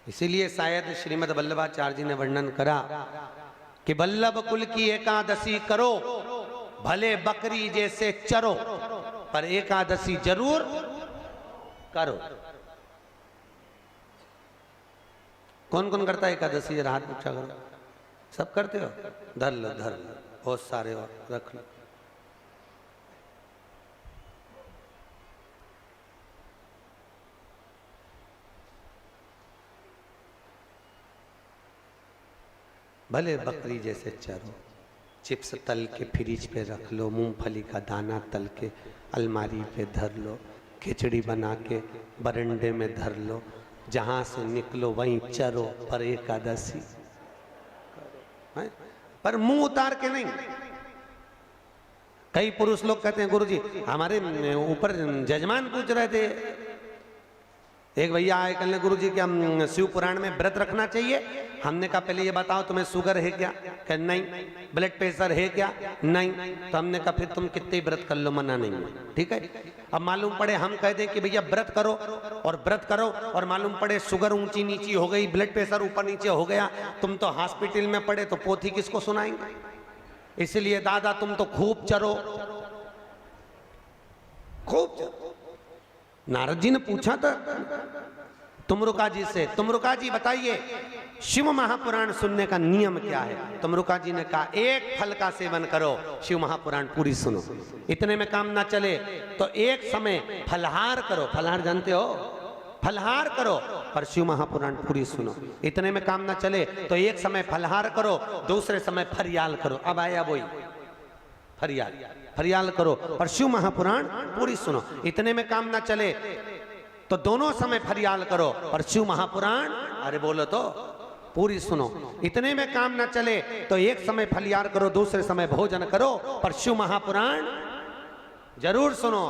इसीलिए शायद श्रीमद् वल्लभाचार्य जी ने वर्णन करा कि वल्लभ कुल की एकादशी करो, भले बकरी जैसे चरो, पर एकादशी जरूर करो। कौन कौन करता है एकादशी? जरा हाथ ऊंचा करो। सब करते हो? धर लो धर लो, बहुत सारे हो, रख लो। भले बकरी जैसे चरो, चिप्स तल के फ्रिज पे रख लो, मूंगफली का दाना तल के अलमारी पे धर लो, खिचड़ी बना के बरंडे में धर लो, जहां से निकलो वहीं चरो, पर एकादशी करो। पर मुंह उतार के नहीं। कई पुरुष लोग कहते हैं गुरुजी हमारे ऊपर जजमान पूछ रहे थे, एक भैया आए कहने गुरुजी कि हम शिव पुराण में व्रत रखना चाहिए। हमने कहा पहले ये बताओ तुम्हें शुगर है क्या? कह नहीं। ब्लड प्रेशर है क्या? नहीं। तो हमने कहा फिर तुम कितने व्रत कर लो, मना नहीं है, ठीक है। अब मालूम पड़े हम कह दें कि भैया व्रत करो और व्रत करो, और मालूम पड़े शुगर ऊंची नीची हो गई, ब्लड प्रेशर ऊपर नीचे हो गया, तुम तो हॉस्पिटल में पड़े, तो पोथी किसको सुनाएंगे? इसलिए दादा तुम तो खूब चरो, खूब चरो। नारद जी ने पूछा था तुमरुका जी से, तुमरुका जी बताइए शिव महापुराण सुनने का नियम क्या है? तुमरुका जी ने कहा एक फल का सेवन करो, शिव महापुराण पूरी सुनो। इतने में काम ना चले तो एक समय फलहार करो। फलहार जानते हो? फलहार करो पर शिव महापुराण पूरी सुनो। इतने में काम ना चले तो एक समय फलहार करो, दूसरे समय फरियाल करो। अब आया वही फरियाल, फरियाल करो पर शिव महापुराण पूरी सुनो। इतने में काम ना चले तो दोनों समय फरियाल करो और शिव महापुराण, अरे बोलो तो, पूरी सुनो। इतने में काम ना चले तो एक समय फरियाल करो, दूसरे समय भोजन करो, पर शिव महापुराण जरूर सुनो।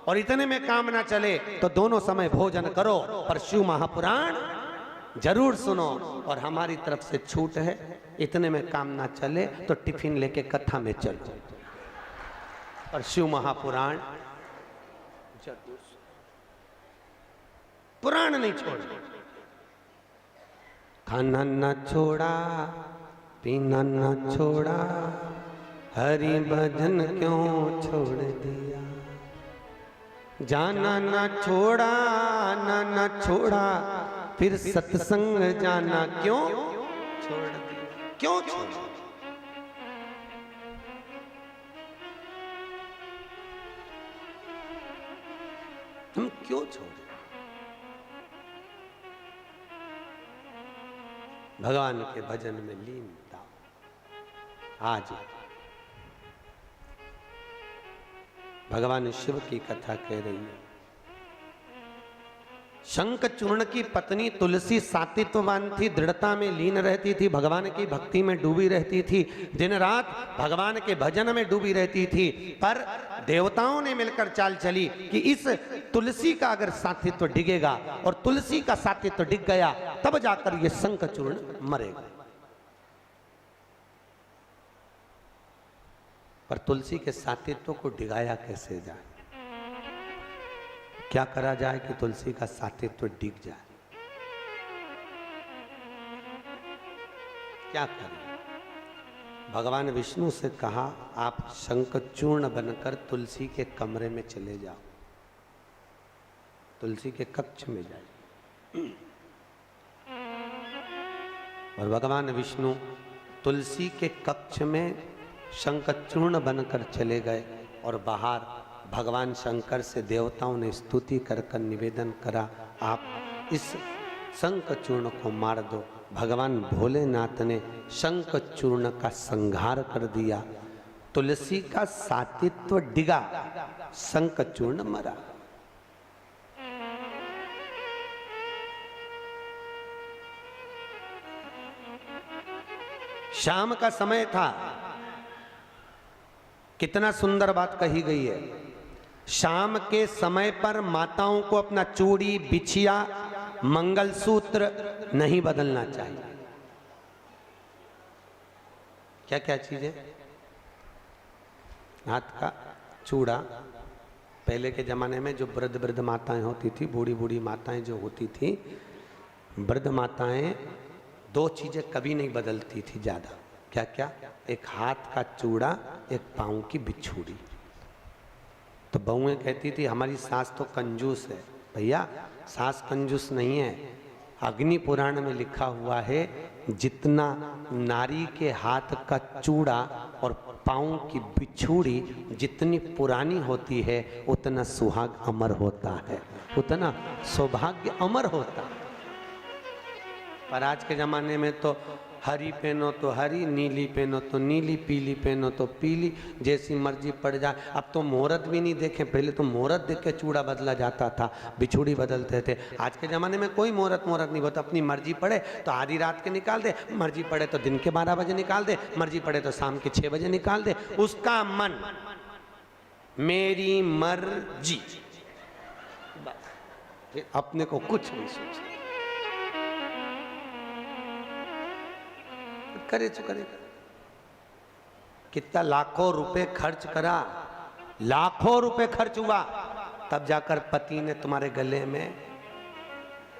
और इतने में काम ना चले तो दोनों समय भोजन करो, पर शिव महापुराण जरूर सुनो। और हमारी तरफ से छूट है, इतने में काम ना चले तो टिफिन लेके कथा में चलो, और शिव महापुराण जरूर। पुराण नहीं छोड़। खाना न छोड़ा, पीना न छोड़ा, हरि भजन क्यों छोड़ दिया? जाना न छोड़ा, न छोड़ा, फिर सत्संग जाना क्यों छोड़ दिया? क्यों छोड़ा? तुम क्यों छोड़े? भगवान के भजन में लीन था। आज भगवान शिव की कथा कह रही है। शंखचूर्ण की पत्नी तुलसी सात्वित्ववान थी, दृढ़ता में लीन रहती थी, भगवान की भक्ति में डूबी रहती थी, दिन रात भगवान के भजन में डूबी रहती थी। पर देवताओं ने मिलकर चाल चली कि इस तुलसी का अगर सात्वित्व डिगेगा और तुलसी का सात्वित्व डिग गया तब जाकर ये शंखचूर्ण मरेगा। पर तुलसी के सात्वित्व को डिगाया कैसे जाए? क्या करा जाए कि तुलसी का सात्वित्व डिग जाए? क्या करें? भगवान विष्णु से कहा आप शंखचूर्ण बनकर तुलसी के कमरे में चले जाओ, तुलसी के कक्ष में जाए। और भगवान विष्णु तुलसी के कक्ष में शंखचूर्ण बनकर चले गए और बाहर भगवान शंकर से देवताओं ने स्तुति कर कर निवेदन करा आप इस शंखचूर्ण को मार दो। भगवान भोलेनाथ ने शंखचूर्ण का संहार कर दिया, तुलसी का सात्वित्व डिगा, शंखचूर्ण मरा। शाम का समय था। कितना सुंदर बात कही गई है। शाम के समय पर माताओं को अपना चूड़ी, बिछिया, मंगलसूत्र नहीं बदलना चाहिए। क्या क्या चीजें? हाथ का चूड़ा, पहले के जमाने में जो वृद्ध वृद्ध माताएं होती थी, बूढ़ी बूढ़ी माताएं जो होती थी, वृद्ध माताएं दो चीजें कभी नहीं बदलती थी ज्यादा। क्या क्या? एक हाथ का चूड़ा, एक पाँव की बिछुड़ी। तो बहुएं कहती थी हमारी सास तो कंजूस है। भैया सास कंजूस नहीं है। अग्नि पुराण में लिखा हुआ है जितना नारी के हाथ का चूड़ा और पाँव की बिछुड़ी जितनी पुरानी होती है उतना सुहाग अमर होता है, उतना सौभाग्य अमर होता है। पर आज के ज़माने में तो हरी पहनो तो हरी, नीली पहनो तो नीली, पीली पहनो तो पीली, जैसी मर्जी पड़ जाए। अब तो मुहूर्त भी नहीं देखे, पहले तो मुहूर्त देख के चूड़ा बदला जाता था, बिछुड़ी बदलते थे। आज के ज़माने में कोई मुहूर्त नहीं होता। अपनी मर्जी पड़े तो आधी रात के निकाल दे, मर्जी पड़े तो दिन के 12 बजे निकाल दे, मर्जी पड़े तो शाम के 6 बजे निकाल दे। उसका मन, मेरी मर्जी, अपने को कुछ नहीं सोचना। करे तो करे। कितना लाखों रुपए खर्च करा, लाखों रुपए खर्च हुआ, तब जाकर पति ने तुम्हारे गले में,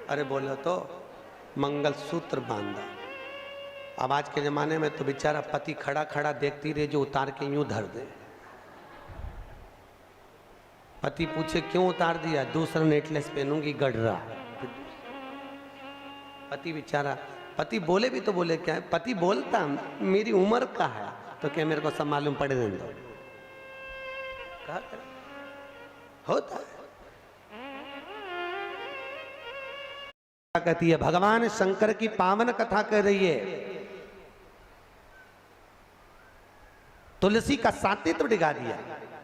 अरे बोलो तो, मंगलसूत्र बांधा। अब आज के जमाने में तो बेचारा पति खड़ा खड़ा देखती रहे जो उतार के यूं धर दे। पति पूछे क्यों उतार दिया? दूसरा नेकलेस पहनूंगी, गड़ रहा। पति बेचारा, पति बोले भी तो बोले क्या है? पति बोलता मेरी उम्र का है, तो क्या मेरे को सब मालूम पड़े रहने दो। कहा होता है। कहती है भगवान शंकर की पावन कथा कह रही है। तुलसी का सातित्व डिगा दिया,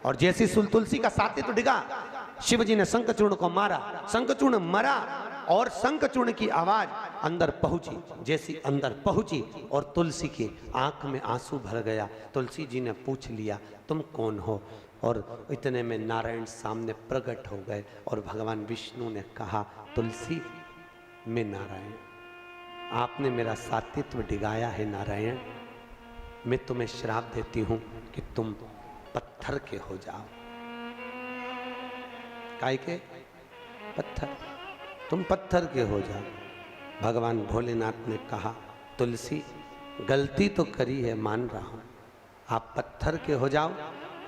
और जैसी तुलसी का सातित्व डिगा, शिवजी ने शंखचूर्ण को मारा। शंखचूर्ण मरा और शंखचूर्ण की आवाज अंदर पहुंची। जैसी अंदर पहुंची और तुलसी की आंख में आंसू भर गया। तुलसी जी ने पूछ लिया तुम कौन हो? और इतने में नारायण सामने प्रकट हो गए और भगवान विष्णु ने कहा तुलसी मैं नारायण, आपने मेरा सातित्व डिगाया है नारायण, मैं तुम्हें श्राप देती हूं कि तुम पत्थर के हो जाओ। काय के? पत्थर, तुम पत्थर के हो जाओ। भगवान भोलेनाथ ने कहा तुलसी गलती तो करी है, मान रहा हूं, आप पत्थर के हो जाओ।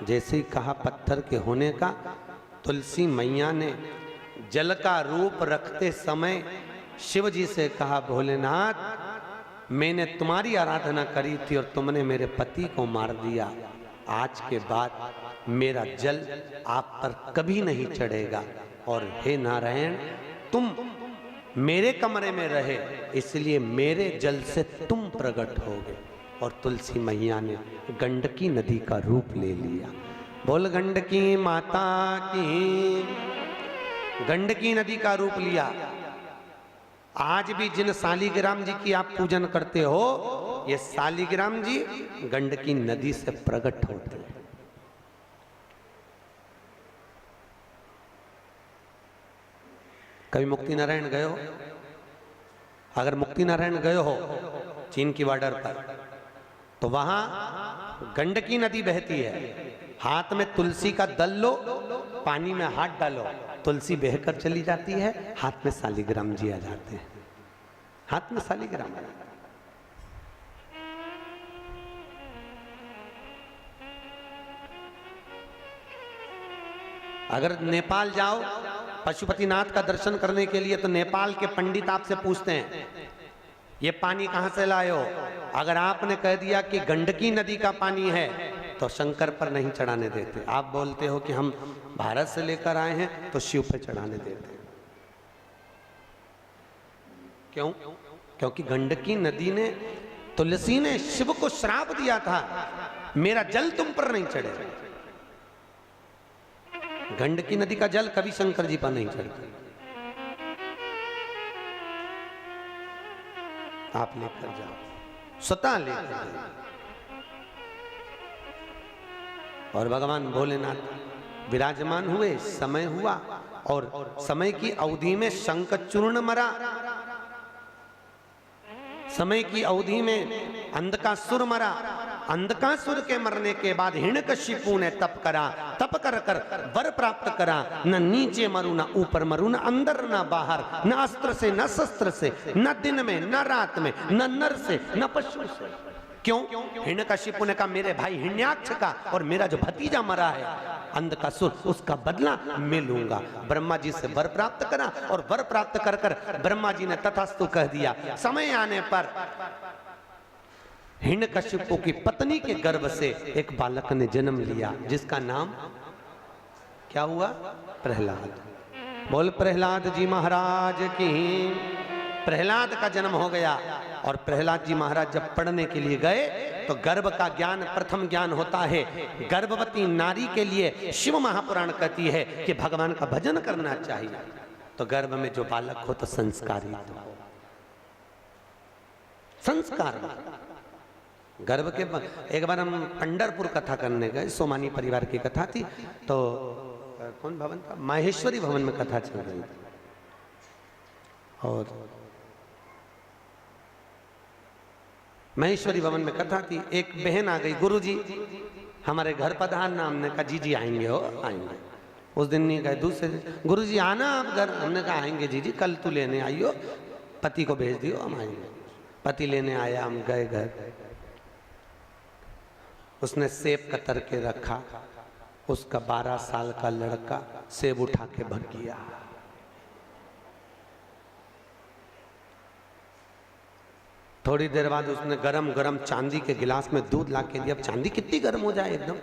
जैसे ही कहा पत्थर के होने का, तुलसी मैया ने जल का रूप रखते समय शिव जी से कहा भोलेनाथ मैंने तुम्हारी आराधना करी थी और तुमने मेरे पति को मार दिया, आज के बाद मेरा जल आप पर कभी नहीं चढ़ेगा, और हे नारायण तुम मेरे कमरे में रहे इसलिए मेरे जल से तुम प्रकट हो गए। और तुलसी मैया ने गंडकी नदी का रूप ले लिया। बोल गंडकी माता की। गंडकी नदी का रूप लिया। आज भी जिन शालिग्राम जी की आप पूजन करते हो, ये शालिग्राम जी गंडकी नदी से प्रकट होते हैं। कभी मुक्ति नारायण गए हो? अगर मुक्ति नारायण गए हो चीन की बॉर्डर पर, तो वहां गंडकी नदी बहती है। हाथ में तुलसी का दल लो, पानी में हाथ डालो, तुलसी बहकर चली जाती है, हाथ में शालिग्राम जी आ जाते हैं। हाथ में शालिग्राम आ जाते हैं। अगर नेपाल जाओ पशुपतिनाथ का दर्शन करने के लिए, तो नेपाल के पंडित आपसे पूछते हैं ये पानी कहां से लाए हो? अगर आपने कह दिया कि गंडकी नदी का पानी है, तो शंकर पर नहीं चढ़ाने देते। आप बोलते हो कि हम भारत से लेकर आए हैं, तो शिव पे चढ़ाने देते। क्यों? क्योंकि गंडकी नदी ने, तुलसी ने शिव को श्राप दिया था मेरा जल तुम पर नहीं चढ़ेगा। गंडकी नदी का जल कभी शंकर जी पर नहीं चढ़ता। आप लेकर जाओ, स्वतः लेकर जाओ। और भगवान भोलेनाथ विराजमान हुए, समय हुआ, और समय की अवधि में शंखचूर्ण मरा, समय की अवधि में अंधकासुर मरा, अंधकासुर के मरने के बाद हिरण्यकशिपु ने तप करा, तप कर कर वर प्राप्त करा, न नीचे मरू न ऊपर मरू, न अंदर न बाहर, न अस्त्र से न शस्त्र से, न दिन में न रात में, न नर से न पशु से। क्यों? हिरण्यकशिपु ने कहा मेरे भाई हिरण्याक्ष का और मेरा जो भतीजा मरा है अंधकासुर, उसका बदला मैं लूंगा। ब्रह्मा जी से वर प्राप्त करा और वर प्राप्त कर कर ब्रह्मा जी ने तथास्तु कह दिया। समय आने पर हिरण्यकशिपु की पत्नी के गर्भ से एक बालक ने जन्म लिया, जिसका नाम क्या हुआ? प्रहलाद। बोल प्रहलाद जी महाराज की। प्रहलाद का जन्म हो गया और प्रहलाद जी महाराज जब पढ़ने के लिए गए तो गर्भ का ज्ञान प्रथम ज्ञान होता है। गर्भवती नारी के लिए शिव महापुराण कहती है कि भगवान का भजन करना चाहिए। तो गर्भ में जो बालक हो तो संस्कारी हो, संस्कार। गर्भ के एक बार हम पंढरपुर कथा करने गए, सोमानी परिवार की कथा थी, तो कौन भवन था? माहेश्वरी भवन में कथा चल रही थी। और महेश्वरी भवन में कथा थी। एक बहन आ गई, गुरुजी हमारे घर पधारना। हमने कहा जी जी आएंगे, हो आएंगे। उस दिन नहीं गए, दूसरे दिन गुरुजी आना आप घर। हमने कहा आएंगे जी जी, कल तू लेने आइयो, पति को भेज दियो, हम आएंगे। पति लेने आया, हम गए घर। उसने सेब कतर के रखा, उसका 12 साल का लड़का सेब उठा के भग गया। थोड़ी देर बाद उसने गरम गरम चांदी के गिलास में दूध ला के दिया। अब चांदी कितनी गर्म हो जाए, एकदम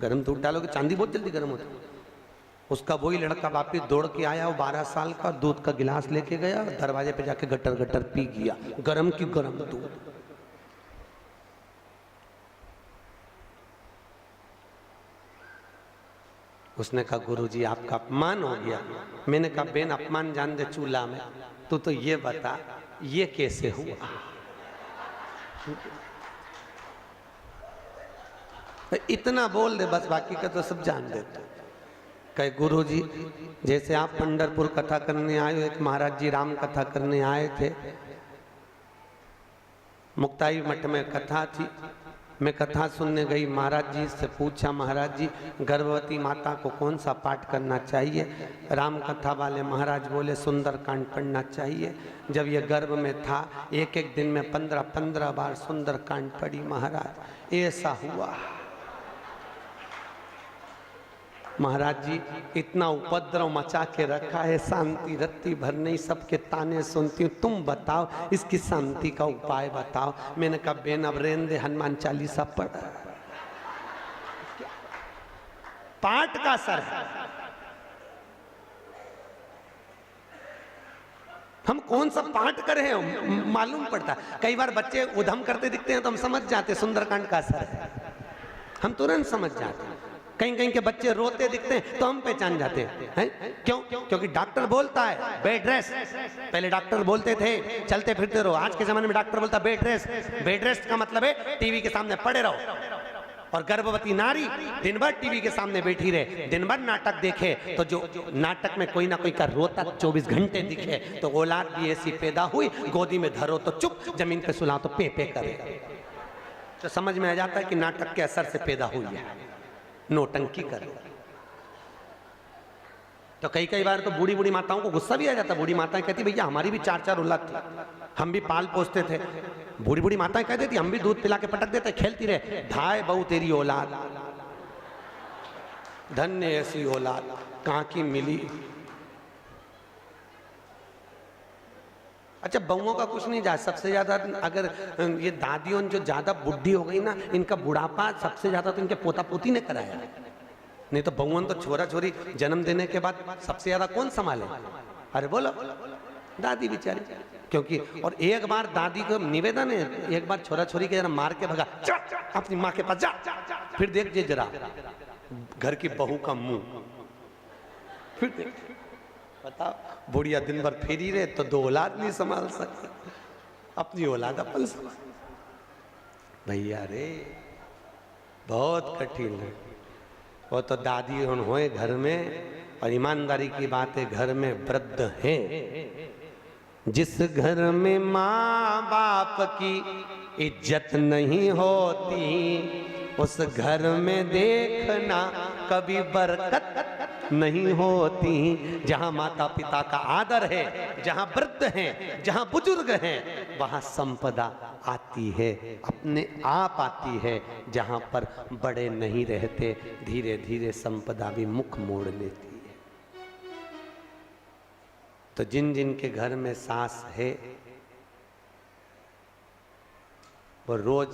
गरम दूध डालोगे चांदी बहुत जल्दी गर्म होती है। उसका वही लड़का वापिस दौड़ के आया, वो 12 साल का, दूध का गिलास लेके गया, दरवाजे पे जाके गटर गटर पी गया, गरम की गरम दूध। उसने कहा गुरुजी आपका अपमान हो गया। मैंने कहा बेन अपमान जान दे चूल्हा में, तू तो ये बता ये कैसे हुआ? इतना बोल दे बस, बाकी का तो सब जान देते। कहे गुरुजी जैसे आप पंढरपुर कथा करने आए हो, एक महाराज जी राम कथा करने आए थे, मुक्ताई मठ में कथा थी। मैं कथा सुनने गई, महाराज जी से पूछा महाराज जी गर्भवती माता को कौन सा पाठ करना चाहिए? राम कथा वाले महाराज बोले सुंदर कांड पढ़ना चाहिए। जब ये गर्भ में था एक एक दिन में 15-15 बार सुंदर कांड पढ़ी महाराज। ऐसा हुआ महाराज जी, इतना उपद्रव मचा के रखा है, शांति रत्ती भर नहीं, सबके ताने सुनती हूँ, तुम बताओ इसकी शांति का उपाय बताओ। मैंने कहा बेन अब रेन दे, हनुमान चालीसा पढ़, पाठ का असर है। हम कौन सा पाठ कर रहे हैं मालूम पड़ता। कई बार बच्चे उधम करते दिखते हैं तो हम समझ जाते सुंदरकांड का असर है, हम तुरंत समझ जाते हैं। कहीं कहीं के बच्चे रोते दिखते हैं तो हम पहचान जाते हैं। क्यों? क्योंकि डॉक्टर बोलता है बेड रेस्ट। पहले डॉक्टर बोलते थे चलते फिरते रहो, आज के जमाने में डॉक्टर बोलता है बेड रेस्ट। बेड रेस्ट का मतलब है टीवी के सामने पड़े रहो। और गर्भवती नारी दिन भर टीवी के सामने बैठी रहे, दिन भर नाटक देखे, तो जो नाटक में कोई ना कोई का रोता 24 घंटे दिखे, तो औलाद भी ऐसी पैदा हुई, गोदी में धरो तो चुप, जमीन पे सुलाओ तो पे पे करे। तो समझ में आ जाता है कि नाटक के असर से पैदा हुई है, नोटंकी कर। तो कई बार तो बूढ़ी बूढ़ी माताओं को गुस्सा भी आ जाता। बूढ़ी माताएं कहती भैया हमारी भी 4-4 औलाद थी, हम भी पाल पोसते थे। बूढ़ी बूढ़ी माताएं कह देती हम भी दूध पिला के पटक देते, खेलती रहे। भाई बहू तेरी औलाद, धन्य ऐसी औलाद कहाँ की मिली। अच्छा बहुओं का कुछ नहीं जा, सबसे ज्यादा अगर ये दादियों जो ज्यादा बुढ़ी हो गई ना, इनका बुढ़ापा सबसे ज्यादा तो इनके पोता पोती ने कराया। नहीं तो बहुओं तो छोरा छोरी जन्म देने के बाद सबसे ज्यादा कौन संभाले? अरे बोलो दादी बेचारी। क्योंकि और एक बार दादी को निवेदन है, एक बार छोरा छोरी के जरा मार के भगा, अपनी माँ के पास जा, फिर देख जे जरा घर की बहू का मुंह, फिर देख। बताओ बुढ़िया दिन भर फेरी रहे तो 2 औलाद नहीं संभाल सकते, अपनी औलाद अपन भैया रे बहुत कठिन है। वो तो दादी होए घर में, और ईमानदारी की बात है घर में वृद्ध हैं। जिस घर में माँ बाप की इज्जत नहीं होती, उस घर में देखना कभी बरकत नहीं होती। जहां माता पिता का आदर है, जहां वृद्ध हैं, जहां बुजुर्ग हैं, वहां संपदा आती है, अपने आप आती है। जहां पर बड़े नहीं रहते, धीरे धीरे संपदा भी मुख मोड़ लेती है। तो जिन जिन के घर में सास है वो रोज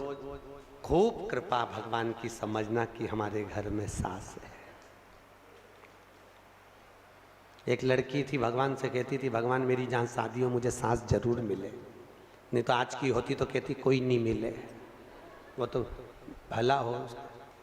खूब कृपा भगवान की समझना कि हमारे घर में सास है। एक लड़की थी, भगवान से कहती थी, भगवान मेरी जहाँ शादी हो मुझे सास जरूर मिले, नहीं तो आज की होती तो कहती कोई नहीं मिले, वो तो भला हो।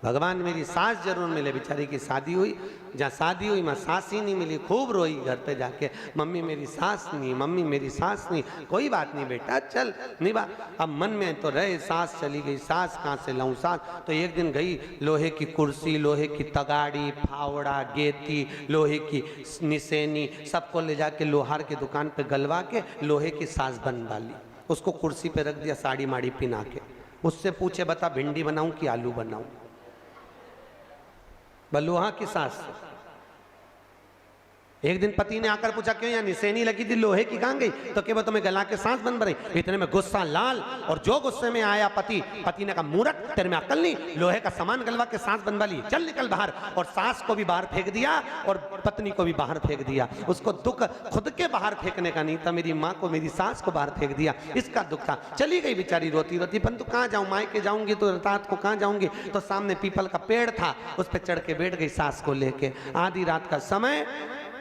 भगवान मेरी सास जरूर मिले। बेचारी की शादी हुई, जहाँ शादी हुई वहाँ सास ही नहीं मिली। खूब रोई घर पे जाके, मम्मी मेरी सास नहीं, मम्मी मेरी सास नहीं। कोई बात नहीं बेटा, चल नहीं बात। अब मन में तो रहे, सास चली गई, सास कहाँ से लाऊं सास। तो एक दिन गई, लोहे की कुर्सी, लोहे की तगाड़ी, फावड़ा, गेती, लोहे की निसेनी, सबको ले जाके लोहार की दुकान पे गलवा के लोहे की सास बनवा ली। उसको कुर्सी पे रख दिया, साड़ी माड़ी पिना के। उससे पूछे बता भिंडी बनाऊं कि आलू बनाऊं? लोहा की सास। एक दिन पति ने आकर पूछा क्यों, यहाँ निसेनी लगी थी लोहे की कहां गई? तो क्या तुम्हें गला के सांस बन रही? इतने में गुस्सा लाल, और जो गुस्से में आया पति ने कहा मूर्ख, तेरे में अकल नहीं, लोहे का सामान गलवा के सांस बनवा ली, चल निकल बाहर। और सास को भी बाहर फेंक दिया और पत्नी को भी बाहर फेंक दिया। उसको दुख खुद के बाहर फेंकने का नहीं था, मेरी माँ को, मेरी सास को बाहर फेंक दिया, इसका दुख था। चली गई बेचारी रोती रोती, परंतु कहाँ जाऊँ, मायके जाऊंगी तो रात को कहाँ जाऊंगी? तो सामने पीपल का पेड़ था, उस पर चढ़ के बैठ गई सास को लेके। आधी रात का समय,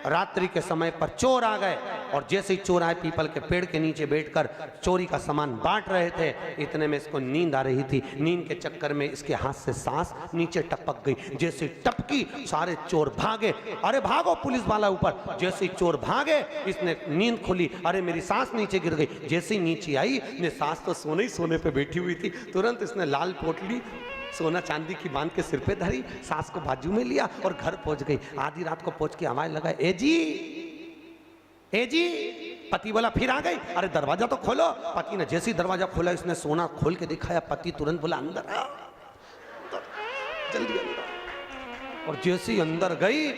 रात्रि के समय पर चोर आ गए, और जैसे ही चोर आए पीपल के पेड़ के नीचे बैठकर चोरी का सामान बांट रहे थे। इतने में इसको नींद आ रही थी, नींद के चक्कर में इसके हाथ से सांस नीचे टपक गई। जैसे टपकी सारे चोर भागे, अरे भागो पुलिस वाला ऊपर। जैसे ही चोर भागे, इसने नींद खुली, अरे मेरी सांस नीचे गिर गई। जैसे ही नीचे आई, ने सांस तो सोने ही सोने पे बैठी हुई थी, तुरंत इसने लाल पोटली सोना चांदी की बांध के सिर पे धरी, सास को बाजू में लिया और घर पहुंच गई। आधी रात को पहुंच के आवाज लगा, ए जी, ए जी। पति बोला फिर आ गई, अरे दरवाजा तो खोलो। पति ने जैसे ही दरवाजा खोला, इसने सोना खोल के दिखाया। पति तुरंत बोला अंदर आ, जल्दी अंदर। और जैसे ही अंदर गई,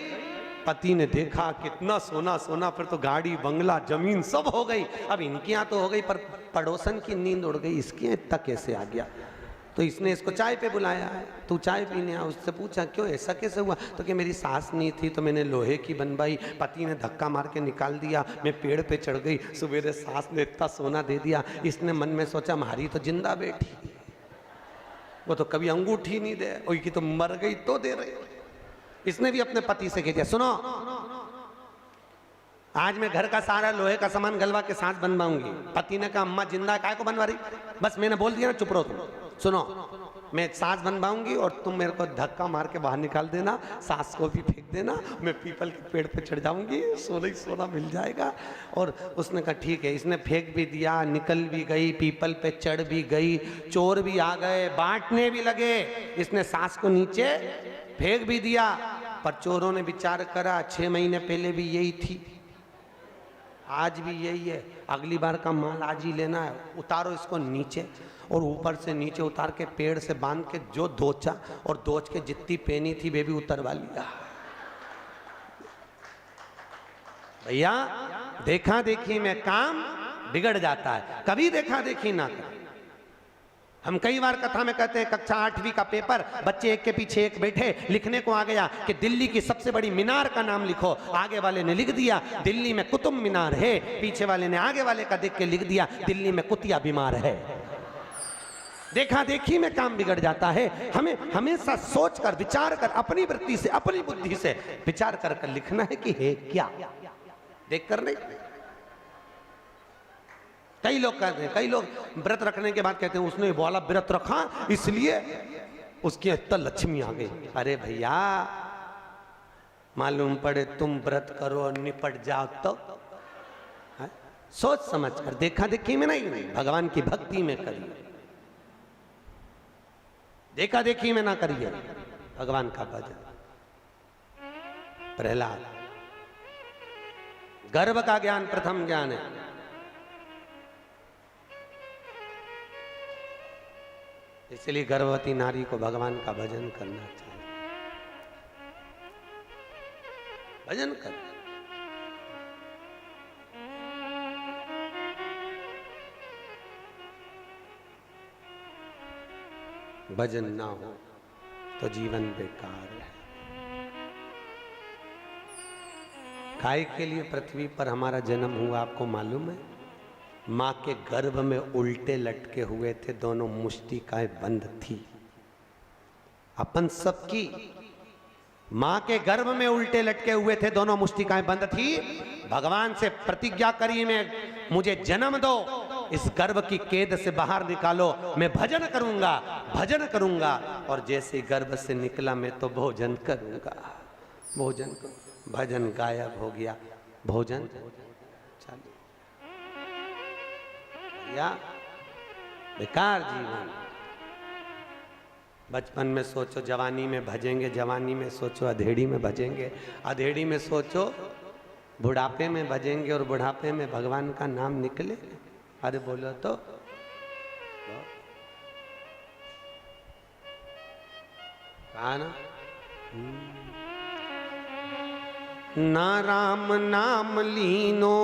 पति ने देखा कितना सोना सोना, फिर तो गाड़ी बंगला जमीन सब हो गई। अब इनके यहाँ तो हो गई, पर पड़ोसन की नींद उड़ गई, इसके यहाँ तक कैसे आ गया? तो इसने इसको चाय पे बुलाया है, तू चाय पीने आ। उससे पूछा क्यों, ऐसा कैसे हुआ? तो कि मेरी सास नहीं थी तो मैंने लोहे की बनवाई, पति ने धक्का मार के निकाल दिया, मैं पेड़ पे चढ़ गई, सवेरे सास ने इतना सोना दे दिया। इसने मन में सोचा हमारी तो जिंदा बेटी, वो तो कभी अंगूठी नहीं दे, वही की तो मर गई तो दे रही। इसने भी अपने पति से कह दिया, सुनो आज मैं घर का सारा लोहे का सामान गलवा के सांस बनवाऊंगी। पति ने कहा अम्मा जिंदा काय को बनवा रही? बस मैंने बोल दिया ना, चुप रहो तुम। सुनो, मैं सांस बनवाऊंगी और तुम मेरे को धक्का मार के बाहर निकाल देना, सांस को भी फेंक देना, मैं पीपल के पेड़ पे चढ़ जाऊंगी, सोना ही सोना मिल जाएगा। और उसने कहा ठीक है। इसने फेंक भी दिया, निकल भी गई, पीपल पे चढ़ भी गई, चोर भी आ गए, बांटने भी लगे। इसने सांस को नीचे फेंक भी दिया, पर चोरों ने विचार करा 6 महीने पहले भी यही थी, आज भी यही है, अगली बार का माल आज ही लेना है, उतारो इसको नीचे। और ऊपर से नीचे उतार के पेड़ से बांध के जो दोचा, और दोच के जितनी पेनी थी वे भी उतरवा लिया। भैया देखा देखी में काम बिगड़ जाता है, कभी देखा देखी ना कर। हम कई बार कथा में कहते हैं कक्षा 8वीं का पेपर, बच्चे एक के पीछे एक बैठे, लिखने को आ गया कि दिल्ली की सबसे बड़ी मीनार का नाम लिखो। आगे वाले ने लिख दिया दिल्ली में कुतुब मीनार है, पीछे वाले ने आगे वाले का देख के लिख दिया दिल्ली में कुतिया बीमार है। देखा देखी में काम बिगड़ जाता है। हमें हमेशा सोच कर, विचार कर, अपनी वृत्ति से, अपनी बुद्धि से विचार कर कर लिखना है कि है क्या, देख कर नहीं। कई लोग कहते हैं, कई लोग व्रत रखने के बाद कहते हैं उसने वाला व्रत रखा इसलिए उसकी इतना लक्ष्मी आ गई। अरे भैया मालूम पड़े तुम व्रत करो और निपट जाओ तो सोच समझ कर, देखा देखी में नहीं, भगवान की भक्ति में करिए, देखा देखी में ना करिए, भगवान का भजन। प्रहलाद, गर्भ का ज्ञान प्रथम ज्ञान है। इसलिए गर्भवती नारी को भगवान का भजन करना चाहिए। भजन कर, भजन ना हो तो जीवन बेकार है। काय के लिए पृथ्वी पर हमारा जन्म हुआ आपको मालूम है? माँ के गर्भ में उल्टे लटके हुए थे, दोनों मुष्टिकाएं बंद थी। अपन सबकी माँ के गर्भ में उल्टे लटके हुए थे, दोनों मुष्टिकाएं बंद थी। भगवान से प्रतिज्ञा करी, मैं मुझे जन्म दो, इस गर्भ की कैद से बाहर निकालो, मैं भजन करूंगा, भजन करूंगा। और जैसे गर्भ से निकला मैं तो भोजन करूंगा, भोजन करूंगा। भजन गायब हो गया, भोजन चालू। या बेकार जीवन। बचपन में सोचो जवानी में भजेंगे, जवानी में सोचो अधेड़ी में भजेंगे, अधेड़ी में सोचो बुढ़ापे में भजेंगे, और बुढ़ापे में भगवान का नाम निकले। अरे बोलो तो कहा ना राम नाम लीनो,